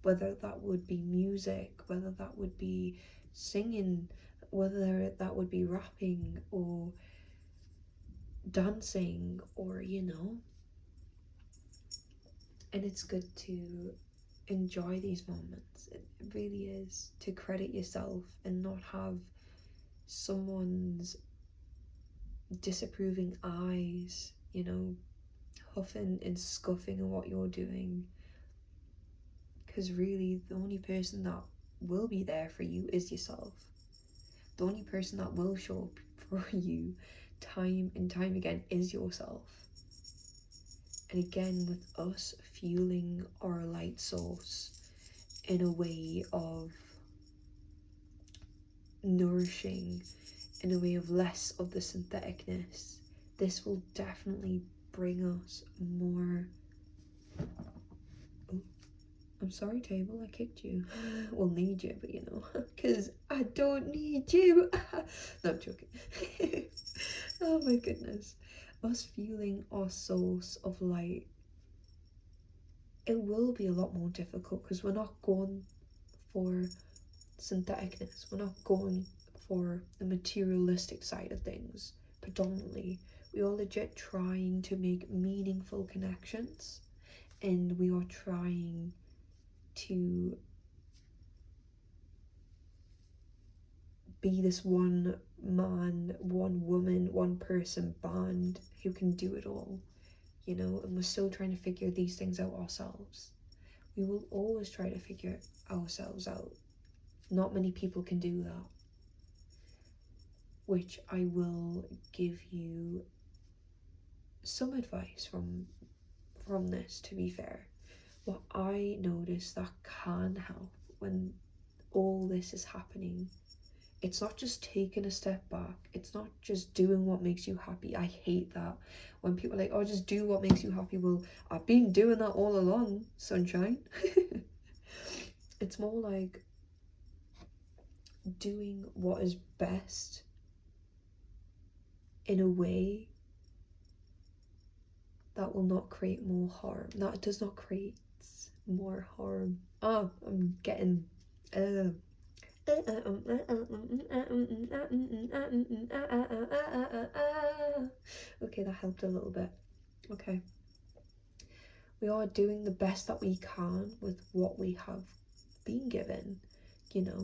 Whether that would be music, whether that would be singing, whether that would be rapping or dancing, or, you know. And it's good to enjoy these moments. It really is, to credit yourself and not have someone's disapproving eyes, you know, huffing and scuffing at what you're doing. Because really, the only person that will be there for you is yourself. The only person that will show up for you time and time again is yourself. And again, with us fueling our light source in a way of nourishing in a way of less of the syntheticness, this will definitely bring us more. Oh, I'm sorry, table, I kicked you. We'll need you, but you know, because I don't need you. No, I'm joking. Oh my goodness. Us feeling our source of light, it will be a lot more difficult because we're not going for syntheticness. We're not going for the materialistic side of things predominantly. We are legit trying to make meaningful connections, and we are trying to be this one man, one woman, one person band who can do it all, you know, and we're still trying to figure these things out ourselves. We will always try to figure ourselves out. Not many people can do that, which I will give you some advice from this, to be fair. What I notice that can help when all this is happening, it's not just taking a step back, it's not just doing what makes you happy. I hate that when people are like, oh, just do what makes you happy. Well, I've been doing that all along, sunshine. It's more like doing what is best in a way that will not create more harm, that does not create more harm. Oh, I'm getting okay, that helped a little bit. Okay, we are doing the best that we can with what we have been given, you know,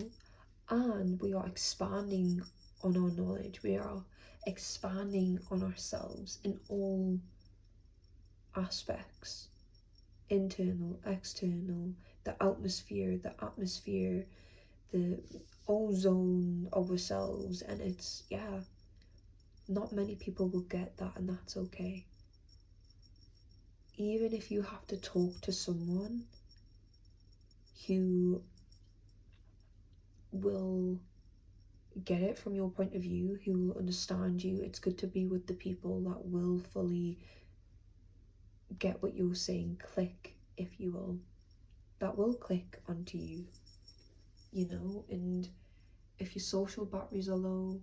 and we are expanding on our knowledge. We are expanding on ourselves in all aspects, internal, external, the atmosphere, the ozone of ourselves. And it's, yeah, not many people will get that, and that's okay. Even if you have to talk to someone who will get it from your point of view, who will understand you, it's good to be with the people that will fully get what you're saying, click, if you will, that will click onto you, you know. And if your social batteries are low,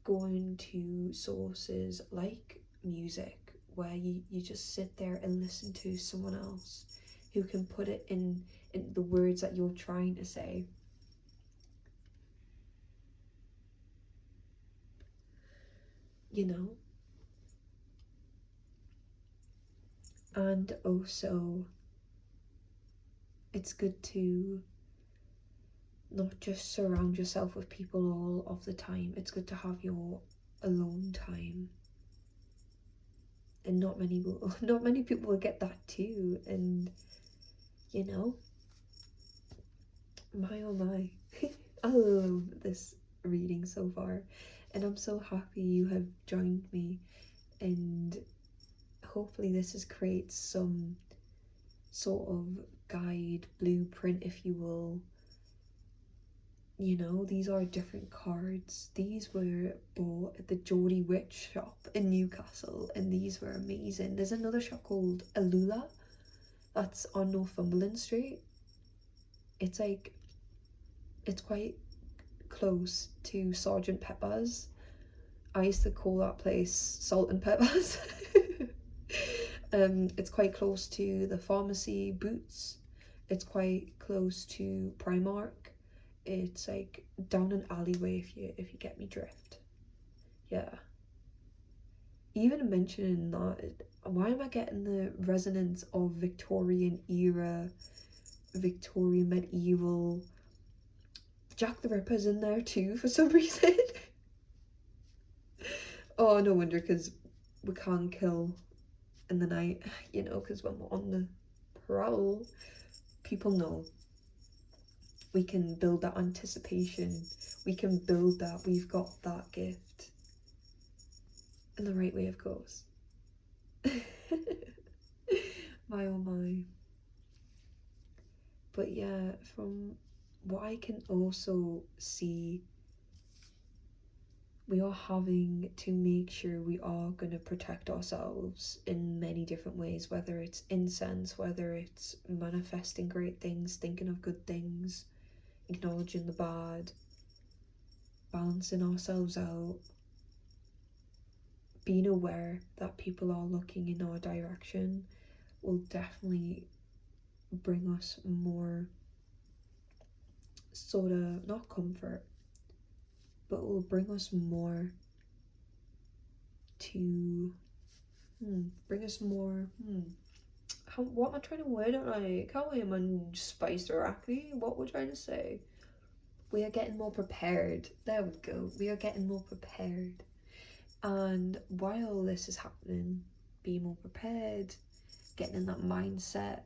going to sources like music, where you just sit there and listen to someone else who can put it in the words that you're trying to say. You know? And also, it's good to not just surround yourself with people all of the time. It's good to have your alone time. And not many people will get that too. And you know, my oh my, I love this reading so far, and I'm so happy you have joined me, and hopefully this has created some sort of guide, blueprint, if you will. You know, these are different cards. These were bought at the Geordie Witch shop in Newcastle, and these were amazing. There's another shop called Alula that's on Northumberland Street. It's like, it's quite close to Sergeant Pepper's. I used to call that place Salt and Peppers. It's quite close to the pharmacy Boots. It's quite close to Primark. It's like down an alleyway, if you get me drift. Yeah. Even mentioning that, why am I getting the resonance of Victorian era, Victorian medieval? Jack the Ripper's in there too for some reason. Oh, no wonder, because we can't kill in the night, you know, because when we're on the prowl, people know. We can build that anticipation. We can build that. We've got that gift. In the right way, of course. My oh my. But yeah, from what I can also see, we are having to make sure we are going to protect ourselves in many different ways, whether it's incense, whether it's manifesting great things, thinking of good things, acknowledging the bad, balancing ourselves out, being aware that people are looking in our direction will definitely bring us more sort of, not comfort, but will bring us more to bring us more what am I trying to word it like? How am I spiced or acne? What we're trying to say? We are getting more prepared. There we go. We are getting more prepared. And while this is happening, be more prepared, getting in that mindset.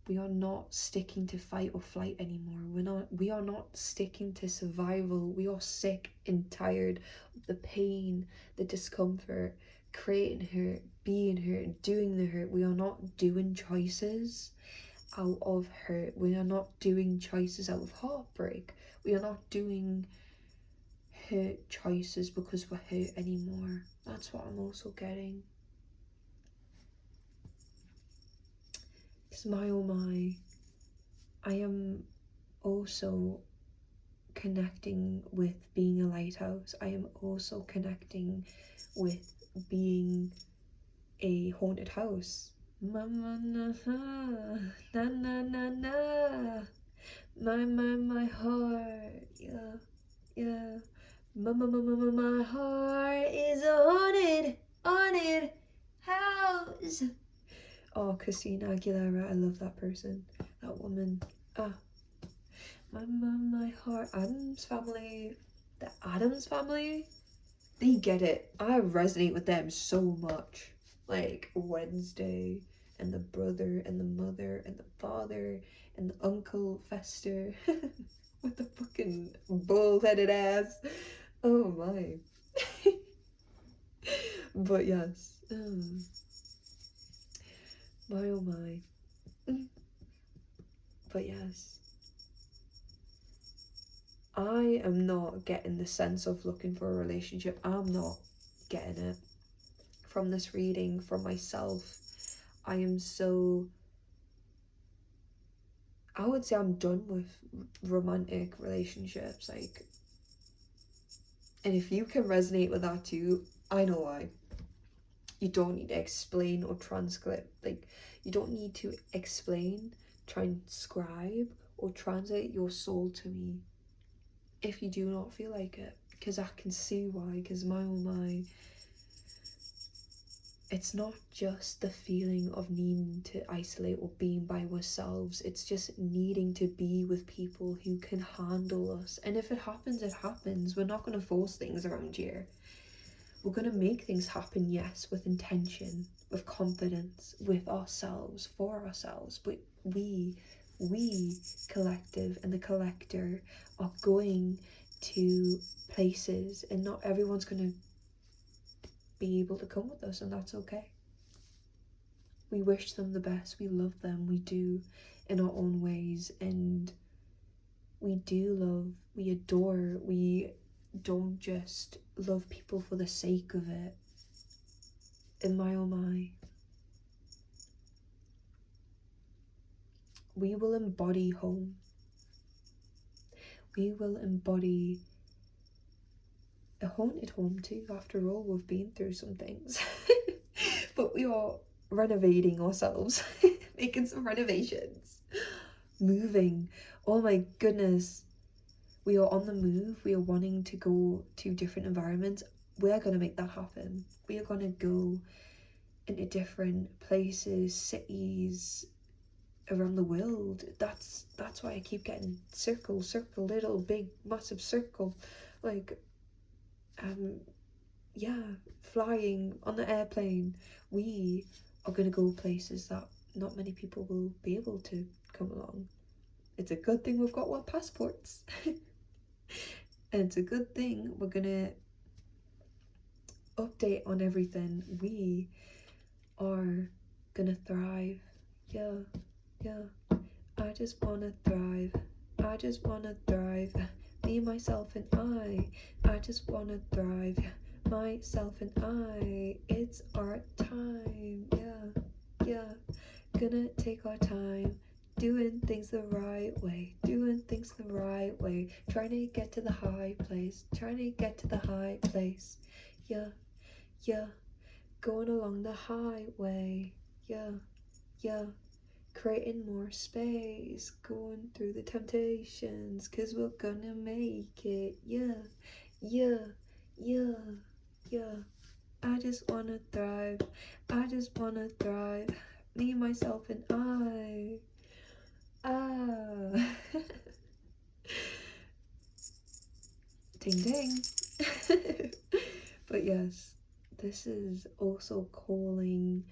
We are not sticking to fight or flight anymore. We are not sticking to survival. We are sick and tired of the pain, the discomfort, creating hurt, being hurt, doing the hurt. We are not doing choices out of hurt. We are not doing choices out of heartbreak. We are not doing hurt choices because we're hurt anymore. That's what I'm also getting. It's my oh my. I am also connecting with being a lighthouse. I am also connecting with being a haunted house. Mama na na na na na. My heart, yeah. My heart is a haunted house. Oh, Christina Aguilera, I love that person, that woman. My heart. Adam's family, the Adams family, they get it. I resonate with them so much. Like Wednesday, and the brother, and the mother, and the father, and the uncle Fester, with the fucking bull-headed ass. Oh my. But yes. My oh my. But yes. I am not getting the sense of looking for a relationship. I'm not getting it from this reading, from myself. I am so... I would say I'm done with romantic relationships, like... And if you can resonate with that too, I know why. You don't need to explain or transcribe. Like, you don't need to explain, transcribe, or translate your soul to me if you do not feel like it. Because I can see why, because my oh my... It's not just the feeling of needing to isolate or being by ourselves. It's just needing to be with people who can handle us. And if it happens, it happens. We're not going to force things around here. We're going to make things happen, yes, with intention, with confidence, with ourselves, for ourselves. But we, collective and the collector, are going to places, and not everyone's going to be able to come with us, and that's okay. We wish them the best, we love them, we do, in our own ways, and we do love, we adore, we don't just love people for the sake of it. And my oh my, we will embody home. We will embody a haunted home too. After all, we've been through some things. But we are renovating ourselves, making some renovations, moving. Oh my goodness, we are on the move. We are wanting to go to different environments. We are going to make that happen. We are going to go into different places, cities around the world. That's why I keep getting circle, little, big, massive circle. Like, yeah, flying on the airplane. We are going to go places that not many people will be able to come along. It's a good thing we've got our passports. And it's a good thing we're going to update on everything. We are going to thrive. Yeah. I just want to thrive. I just wanna thrive. Me, myself, and I just wanna thrive. Myself and I. It's our time. Yeah. Gonna take our time. Doing things the right way. Doing things the right way. Trying to get to the high place. Trying to get to the high place. Yeah. Going along the highway. Yeah. Creating more space, going through the temptations, 'cause we're gonna make it. Yeah. I just wanna thrive. Me, myself, and I. Ah. Ding ding. But yes, this is also calling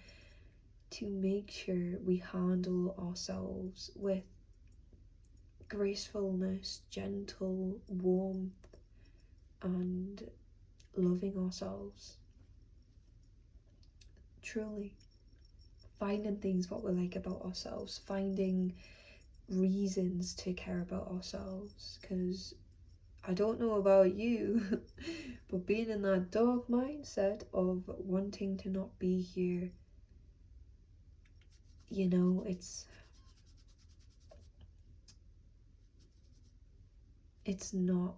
to make sure we handle ourselves with gracefulness, gentle warmth, and loving ourselves. Truly. Finding things what we like about ourselves, finding reasons to care about ourselves, because I don't know about you, but being in that dark mindset of wanting to not be here, you know, it's not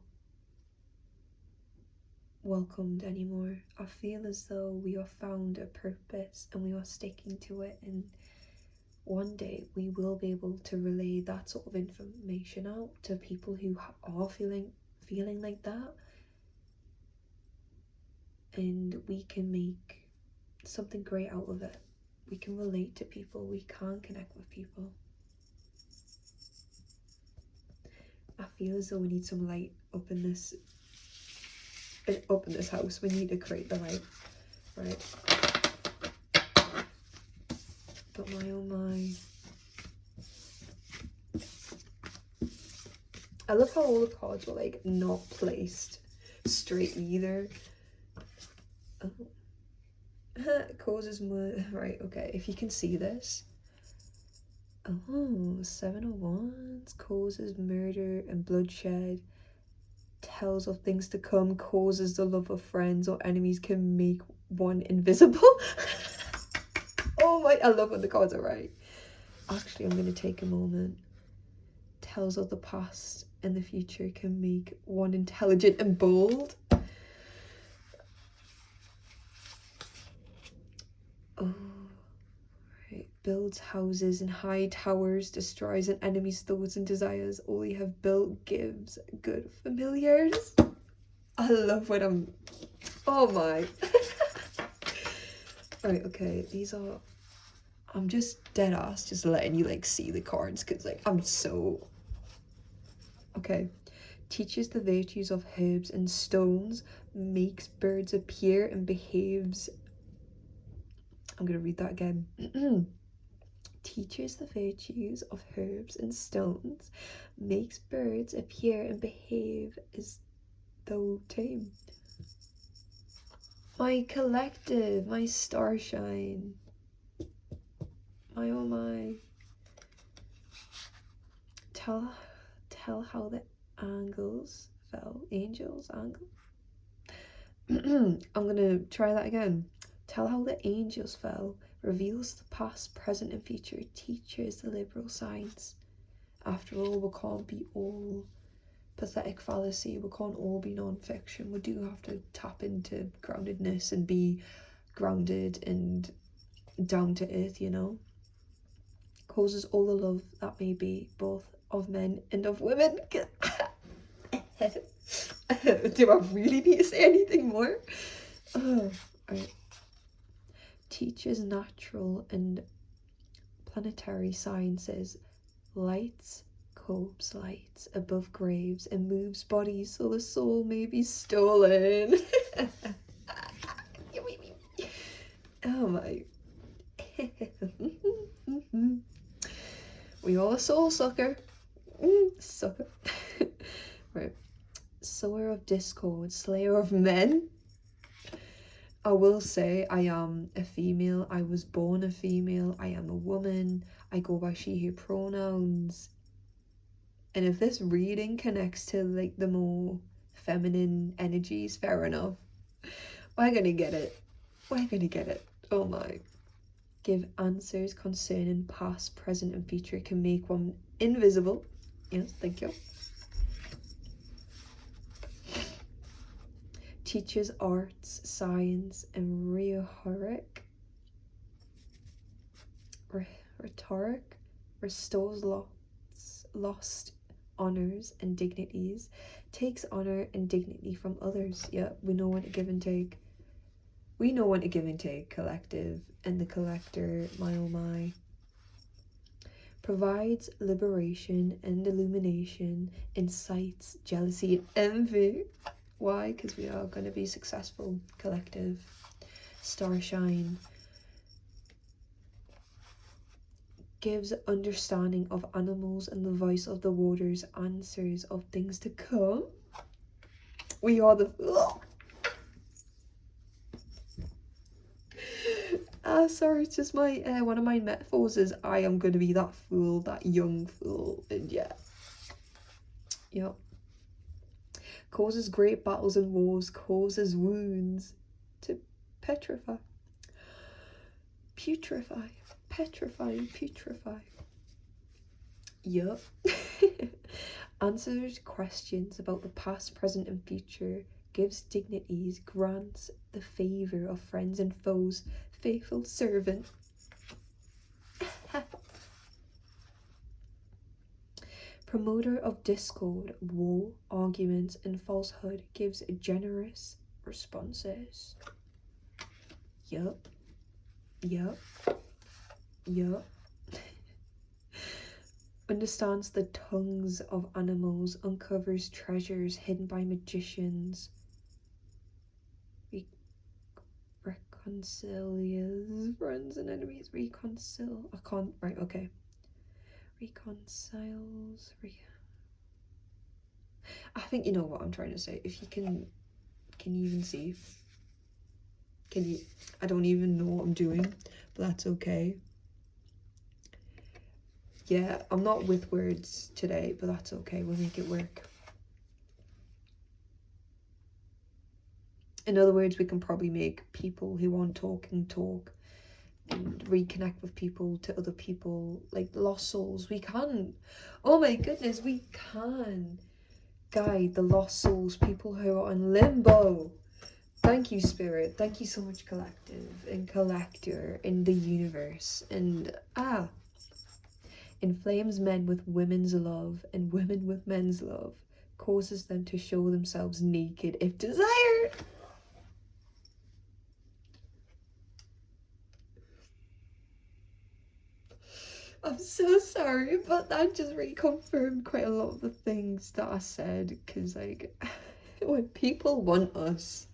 welcomed anymore. I feel as though we have found a purpose and we are sticking to it, and one day we will be able to relay that sort of information out to people who are feeling like that, and we can make something great out of it. We can relate to people, we can connect with people. I feel as though we need some light up in this house. We need to create the light, right? But my oh my, I love how all the cards were like not placed straight either. Oh. Causes more, right, okay, if you can see this. Oh, 7 of Wands causes murder and bloodshed, tells of things to come, causes the love of friends or enemies, can make one invisible. Oh my, I love when the cards are right. Actually, I'm going to take a moment. Tells of the past and the future, can make one intelligent and bold. Oh, right. Builds houses and high towers, destroys an enemy's thoughts and desires. All you have built gives good familiars. I love when I'm... Oh my. Right, okay, these are... I'm just dead ass just letting you like see the cards, because like I'm so... Okay. Teaches the virtues of herbs and stones, makes birds appear and behaves... I'm gonna read that again. Teaches the virtues of herbs and stones, makes birds appear and behave as though tame. My collective, my starshine. My oh my. Tell how the angels fell. Angels, angle. I'm gonna try that again. Tell how the angels fell, reveals the past, present, and future, teaches the liberal science. After all, we can't be all pathetic fallacy, we can't all be non-fiction. We do have to tap into groundedness and be grounded and down to earth, you know. Causes all the love that may be, both of men and of women. Do I really need to say anything more? Right. Teaches natural and planetary sciences, lights corpse lights above graves, and moves bodies so the soul may be stolen. Oh my. We all a soul sucker. Sucker. Right. Sower of discord, slayer of men. I will say I am a female. I was born a female. I am a woman. I go by she, her pronouns. And if this reading connects to like the more feminine energies, fair enough. We're gonna get it. We're gonna get it. Oh my. Give answers concerning past, present, and future. Can make one invisible. Yes, thank you. Teaches arts, science, and rhetoric. Restores lost honors and dignities. Takes honor and dignity from others. Yeah, we know when to give and take. We know when to give and take, collective, and the collector, my oh my. Provides liberation and illumination, incites jealousy and envy. Why? Because we are going to be successful, collective. Starshine. Gives understanding of animals and the voice of the waters, answers of things to come. We are the... sorry, it's just my one of my metaphors is I am going to be that fool, that young fool, and yeah. Yep. Causes great battles and wars, causes wounds to petrify. Putrefy. Petrify and putrefy. Yup. Answers questions about the past, present, and future. Gives dignities, grants the favour of friends and foes, faithful servant. Promoter of discord, war, arguments, and falsehood. Gives generous responses. Yup. Yup. Yup. Understands the tongues of animals, uncovers treasures hidden by magicians. Reconcilies friends and enemies. Reconciles. I think you know what I'm trying to say. If you can you even see? Can you? I don't even know what I'm doing, but that's okay. Yeah, I'm not with words today, but that's okay. We'll make it work. In other words, we can probably make people who aren't talking talk and reconnect with people to other people, like lost souls. We can. Oh my goodness, we can guide the lost souls, people who are in limbo. Thank you, Spirit. Thank you so much, Collective and Collector in the universe. And inflames men with women's love and women with men's love. Causes them to show themselves naked if desired. I'm so sorry, but that just reconfirmed quite a lot of the things that I said, because like when people want us,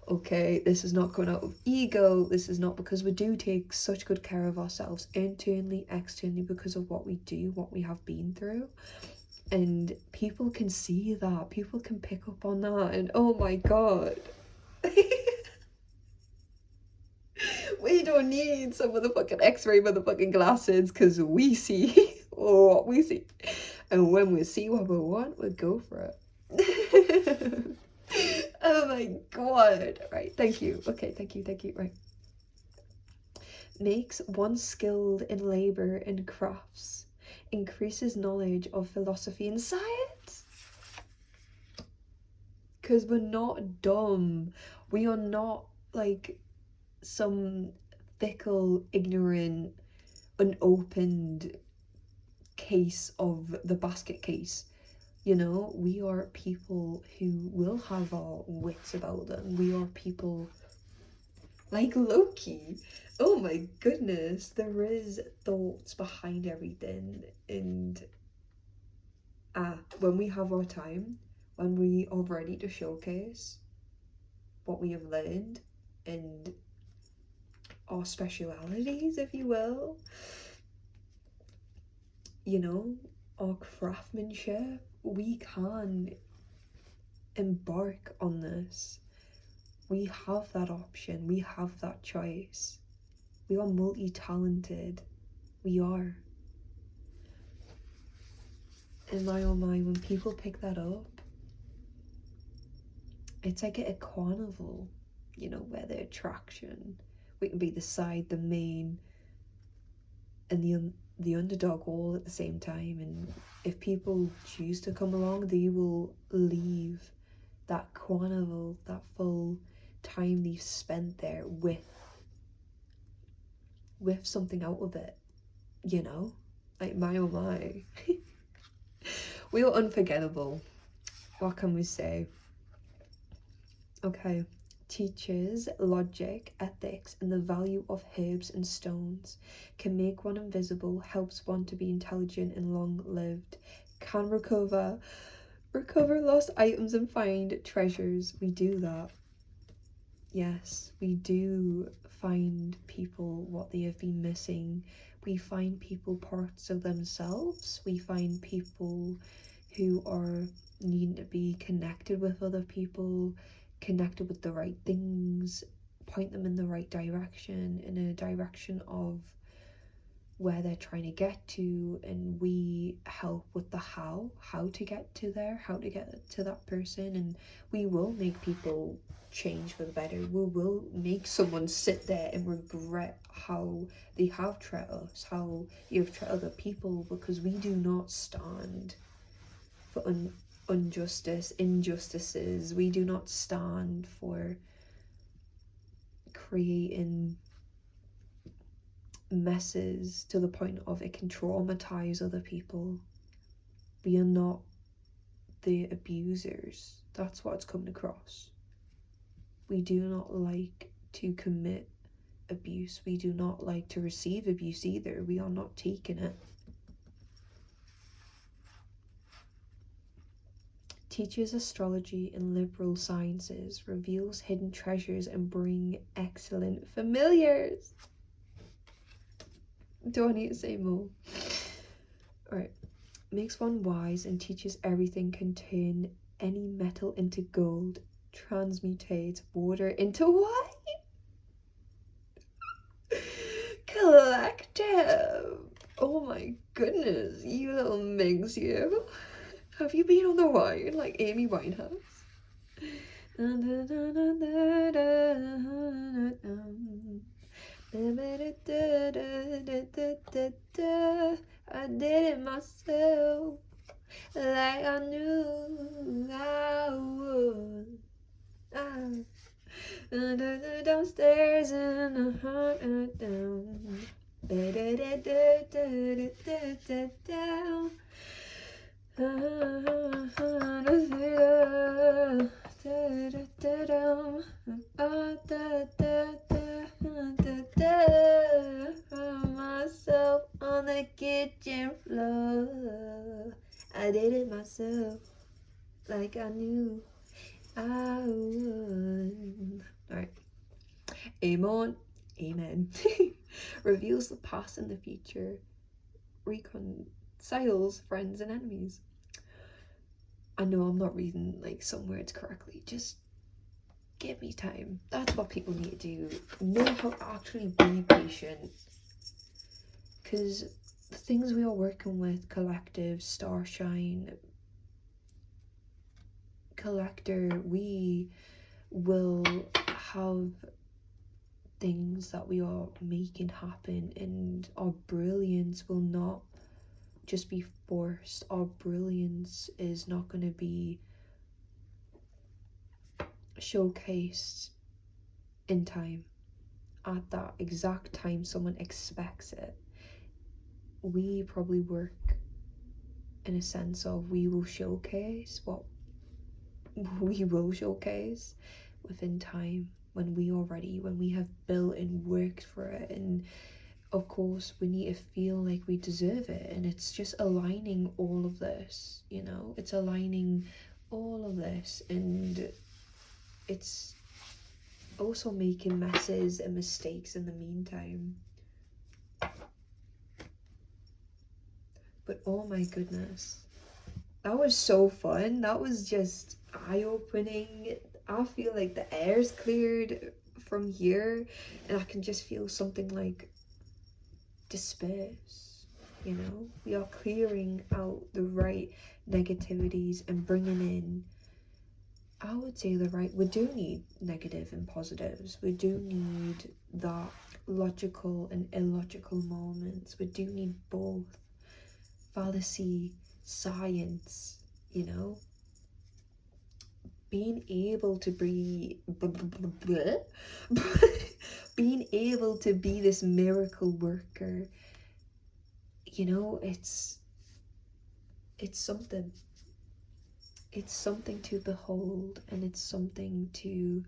okay, this is not coming out of ego, this is not because we do take such good care of ourselves internally, externally, because of what we do, what we have been through, and people can see that, people can pick up on that, and oh my god. We don't need some motherfucking x-ray motherfucking glasses, because we see what we see. And when we see what we want, we go for it. Oh my god. Right, thank you. Okay, thank you, right. Makes one skilled in labour and crafts. Increases knowledge of philosophy and science. Because we're not dumb. We are not like some fickle, ignorant, unopened case of the basket case. You know, we are people who will have our wits about them. We are people like Loki. Oh my goodness, there is thoughts behind everything. And when we have our time, when we are ready to showcase what we have learned and our specialities, if you will, you know, our craftsmanship, we can embark on this. We have that option, we have that choice. We are multi-talented. We are. And my oh my, when people pick that up, it's like a carnival, you know, where the attraction, we can be the side, the main, and the underdog all at the same time. And if people choose to come along, they will leave that carnival, that full time they've spent there with something out of it, you know? Like, my oh my. We are unforgettable. What can we say? Okay. Teaches logic, ethics, and the value of herbs and stones. Can make one invisible, helps one to be intelligent and long-lived. Can recover lost items and find treasures. We do that. Yes, we do find people what they have been missing. We find people parts of themselves. We find people who are needing to be connected with other people, connected with the right things, point them in the right direction, in a direction of where they're trying to get to, and we help with the how to get to there, how to get to that person. And we will make people change for the better. We will make someone sit there and regret how they have treated us, how you've treated other people, because we do not stand for injustices. We do not stand for creating messes to the point of it can traumatize other people. We are not the abusers. That's what it's coming across. We do not like to commit abuse. We do not like to receive abuse either. We are not taking it. Teaches astrology and liberal sciences, reveals hidden treasures, and bring excellent familiars. Do I need to say more? Alright. Makes one wise and teaches everything can turn any metal into gold, transmutates water into wine. Collective. Oh my goodness, you little Migs, you. Have you been on the wine like Amy Winehouse? I did it myself, like I knew I would. Downstairs in the heart down. Myself on the kitchen floor. I did it myself, like I knew I would. Alright. Amen. Amen. Reveals the past and the future. Reconciles friends and enemies. I know I'm not reading like some words correctly. Just give me time. That's what people need to do. Know how to actually be patient. Because the things we are working with, collective, starshine, collector, we will have things that we are making happen, and our brilliance will not just be forced. Our brilliance is not going to be showcased in time, at that exact time someone expects it. We probably work in a sense of we will showcase what we will showcase within time, when we are ready, when we have built and worked for it. And of course we need to feel like we deserve it, and it's just aligning all of this, you know, it's aligning all of this, and it's also making messes and mistakes in the meantime. But oh my goodness, that was so fun. That was just eye-opening. I feel like the air's cleared from here, and I can just feel something like disperse. you know? We are clearing out the right negativities and bringing in, I would say, the right, we do need negative and positives. We do need that logical and illogical moments. We do need both. Fallacy, science, you know? Being able to be being able to be this miracle worker, you know, it's something. It's something to behold, and it's something to,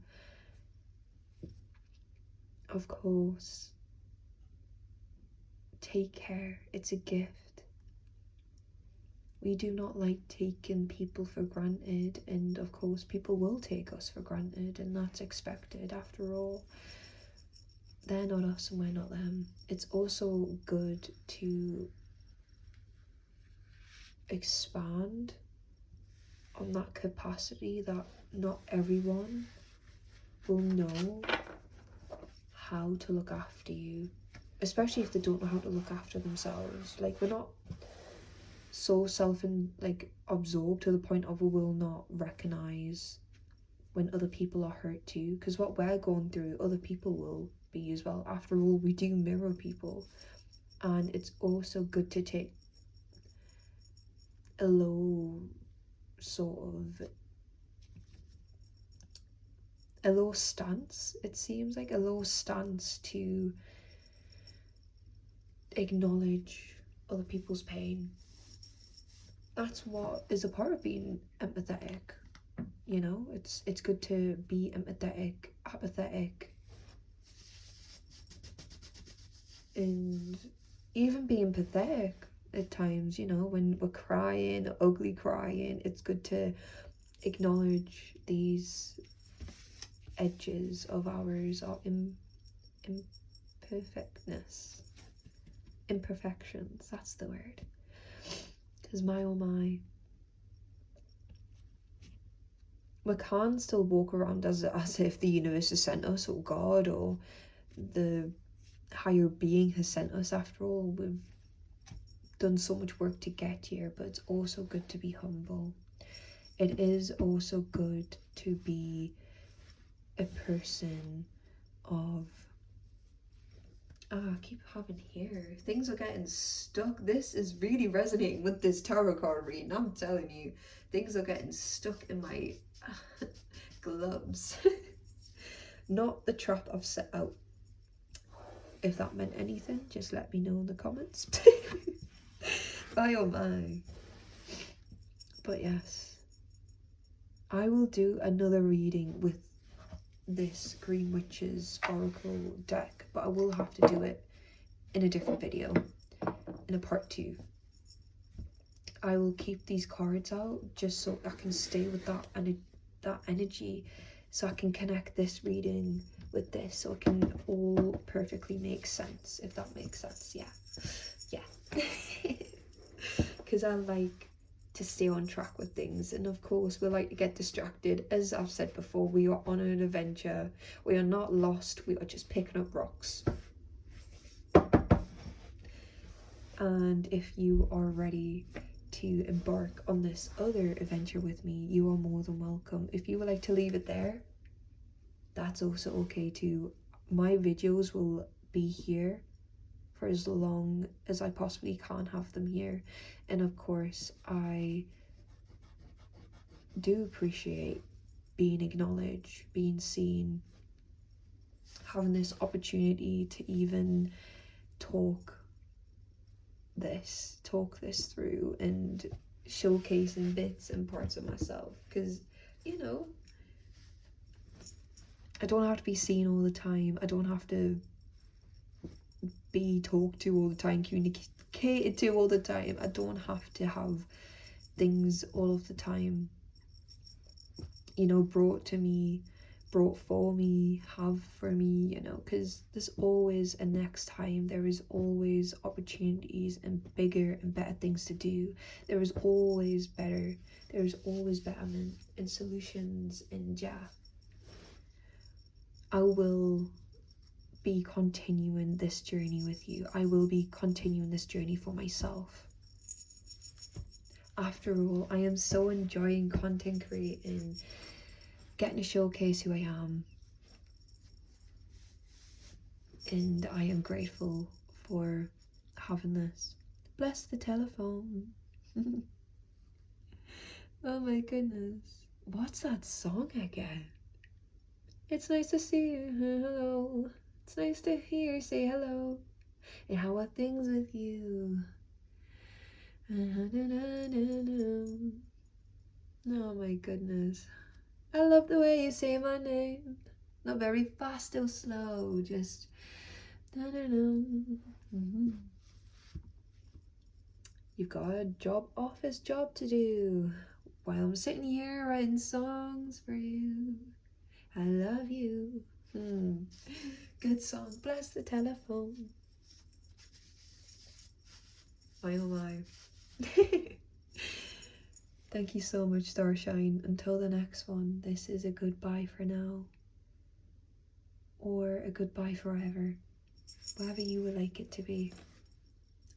of course, take care. It's a gift. We do not like taking people for granted, and of course people will take us for granted, and that's expected. After all, they're not us and we're not them. It's also good to expand on that capacity that not everyone will know how to look after you, especially if they don't know how to look after themselves. Like, we're not so absorbed to the point of we will not recognize when other people are hurt too, because what we're going through, other people will be as well. After all, we do mirror people, and it's also good to take a low stance. It seems like a low stance to acknowledge other people's pain. That's what is a part of being empathetic, you know? It's good to be empathetic, apathetic, and even being pathetic at times, you know, when we're crying, ugly crying. It's good to acknowledge these edges of ours, our imperfections, that's the word. Because my oh my, we can't still walk around as if the universe has sent us, or God, or the higher being has sent us. After all, we've done so much work to get here, but it's also good to be humble. It is also good to be a person of, I keep having here, things are getting stuck. This is really resonating with this tarot card reading, I'm telling you. Things are getting stuck in my gloves. Not the trap I've set out. If that meant anything, just let me know in the comments. Bye oh my. But yes, I will do another reading with this Green Witch's Oracle deck, but I will have to do it in a different video, in a part 2. I will keep these cards out just so I can stay with that energy, so I can connect this reading with this, so it can all perfectly make sense, if that makes sense. Yeah. Because I like to stay on track with things, and of course we like to get distracted. As I've said before, we are on an adventure. We are not lost, we are just picking up rocks. And if you are ready to embark on this other adventure with me, you are more than welcome. If you would like to leave it there, that's also okay too. My videos will be here for as long as I possibly can have them here, and of course I do appreciate being acknowledged, being seen, having this opportunity to even talk this through and showcasing bits and parts of myself, because, you know, I don't have to be seen all the time. I don't have to be talked to all the time, communicated to all the time. I don't have to have things all of the time, you know, brought to me, brought for me, have for me, you know, because there's always a next time. There is always opportunities and bigger and better things to do. There is always better. There is always betterment and solutions, and yeah, I will be continuing this journey with you. I will be continuing this journey for myself. After all, I am so enjoying content creating, getting to showcase who I am. And I am grateful for having this. Bless the telephone. Oh my goodness. What's that song again? It's nice to see you. Hello. It's nice to hear you say hello. And how are things with you? Oh my goodness. I love the way you say my name. Not very fast or slow, just You've got a office job to do while I'm sitting here writing songs for you. I love you. Good song. Bless the telephone. Oh my. Thank you so much, Starshine. Until the next one, this is a goodbye for now. Or a goodbye forever. Whatever you would like it to be.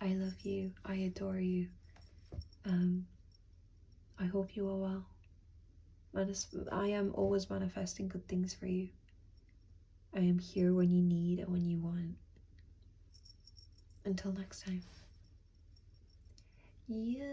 I love you. I adore you. I hope you are well. I am always manifesting good things for you. I am here when you need and when you want. Until next time. Yeah.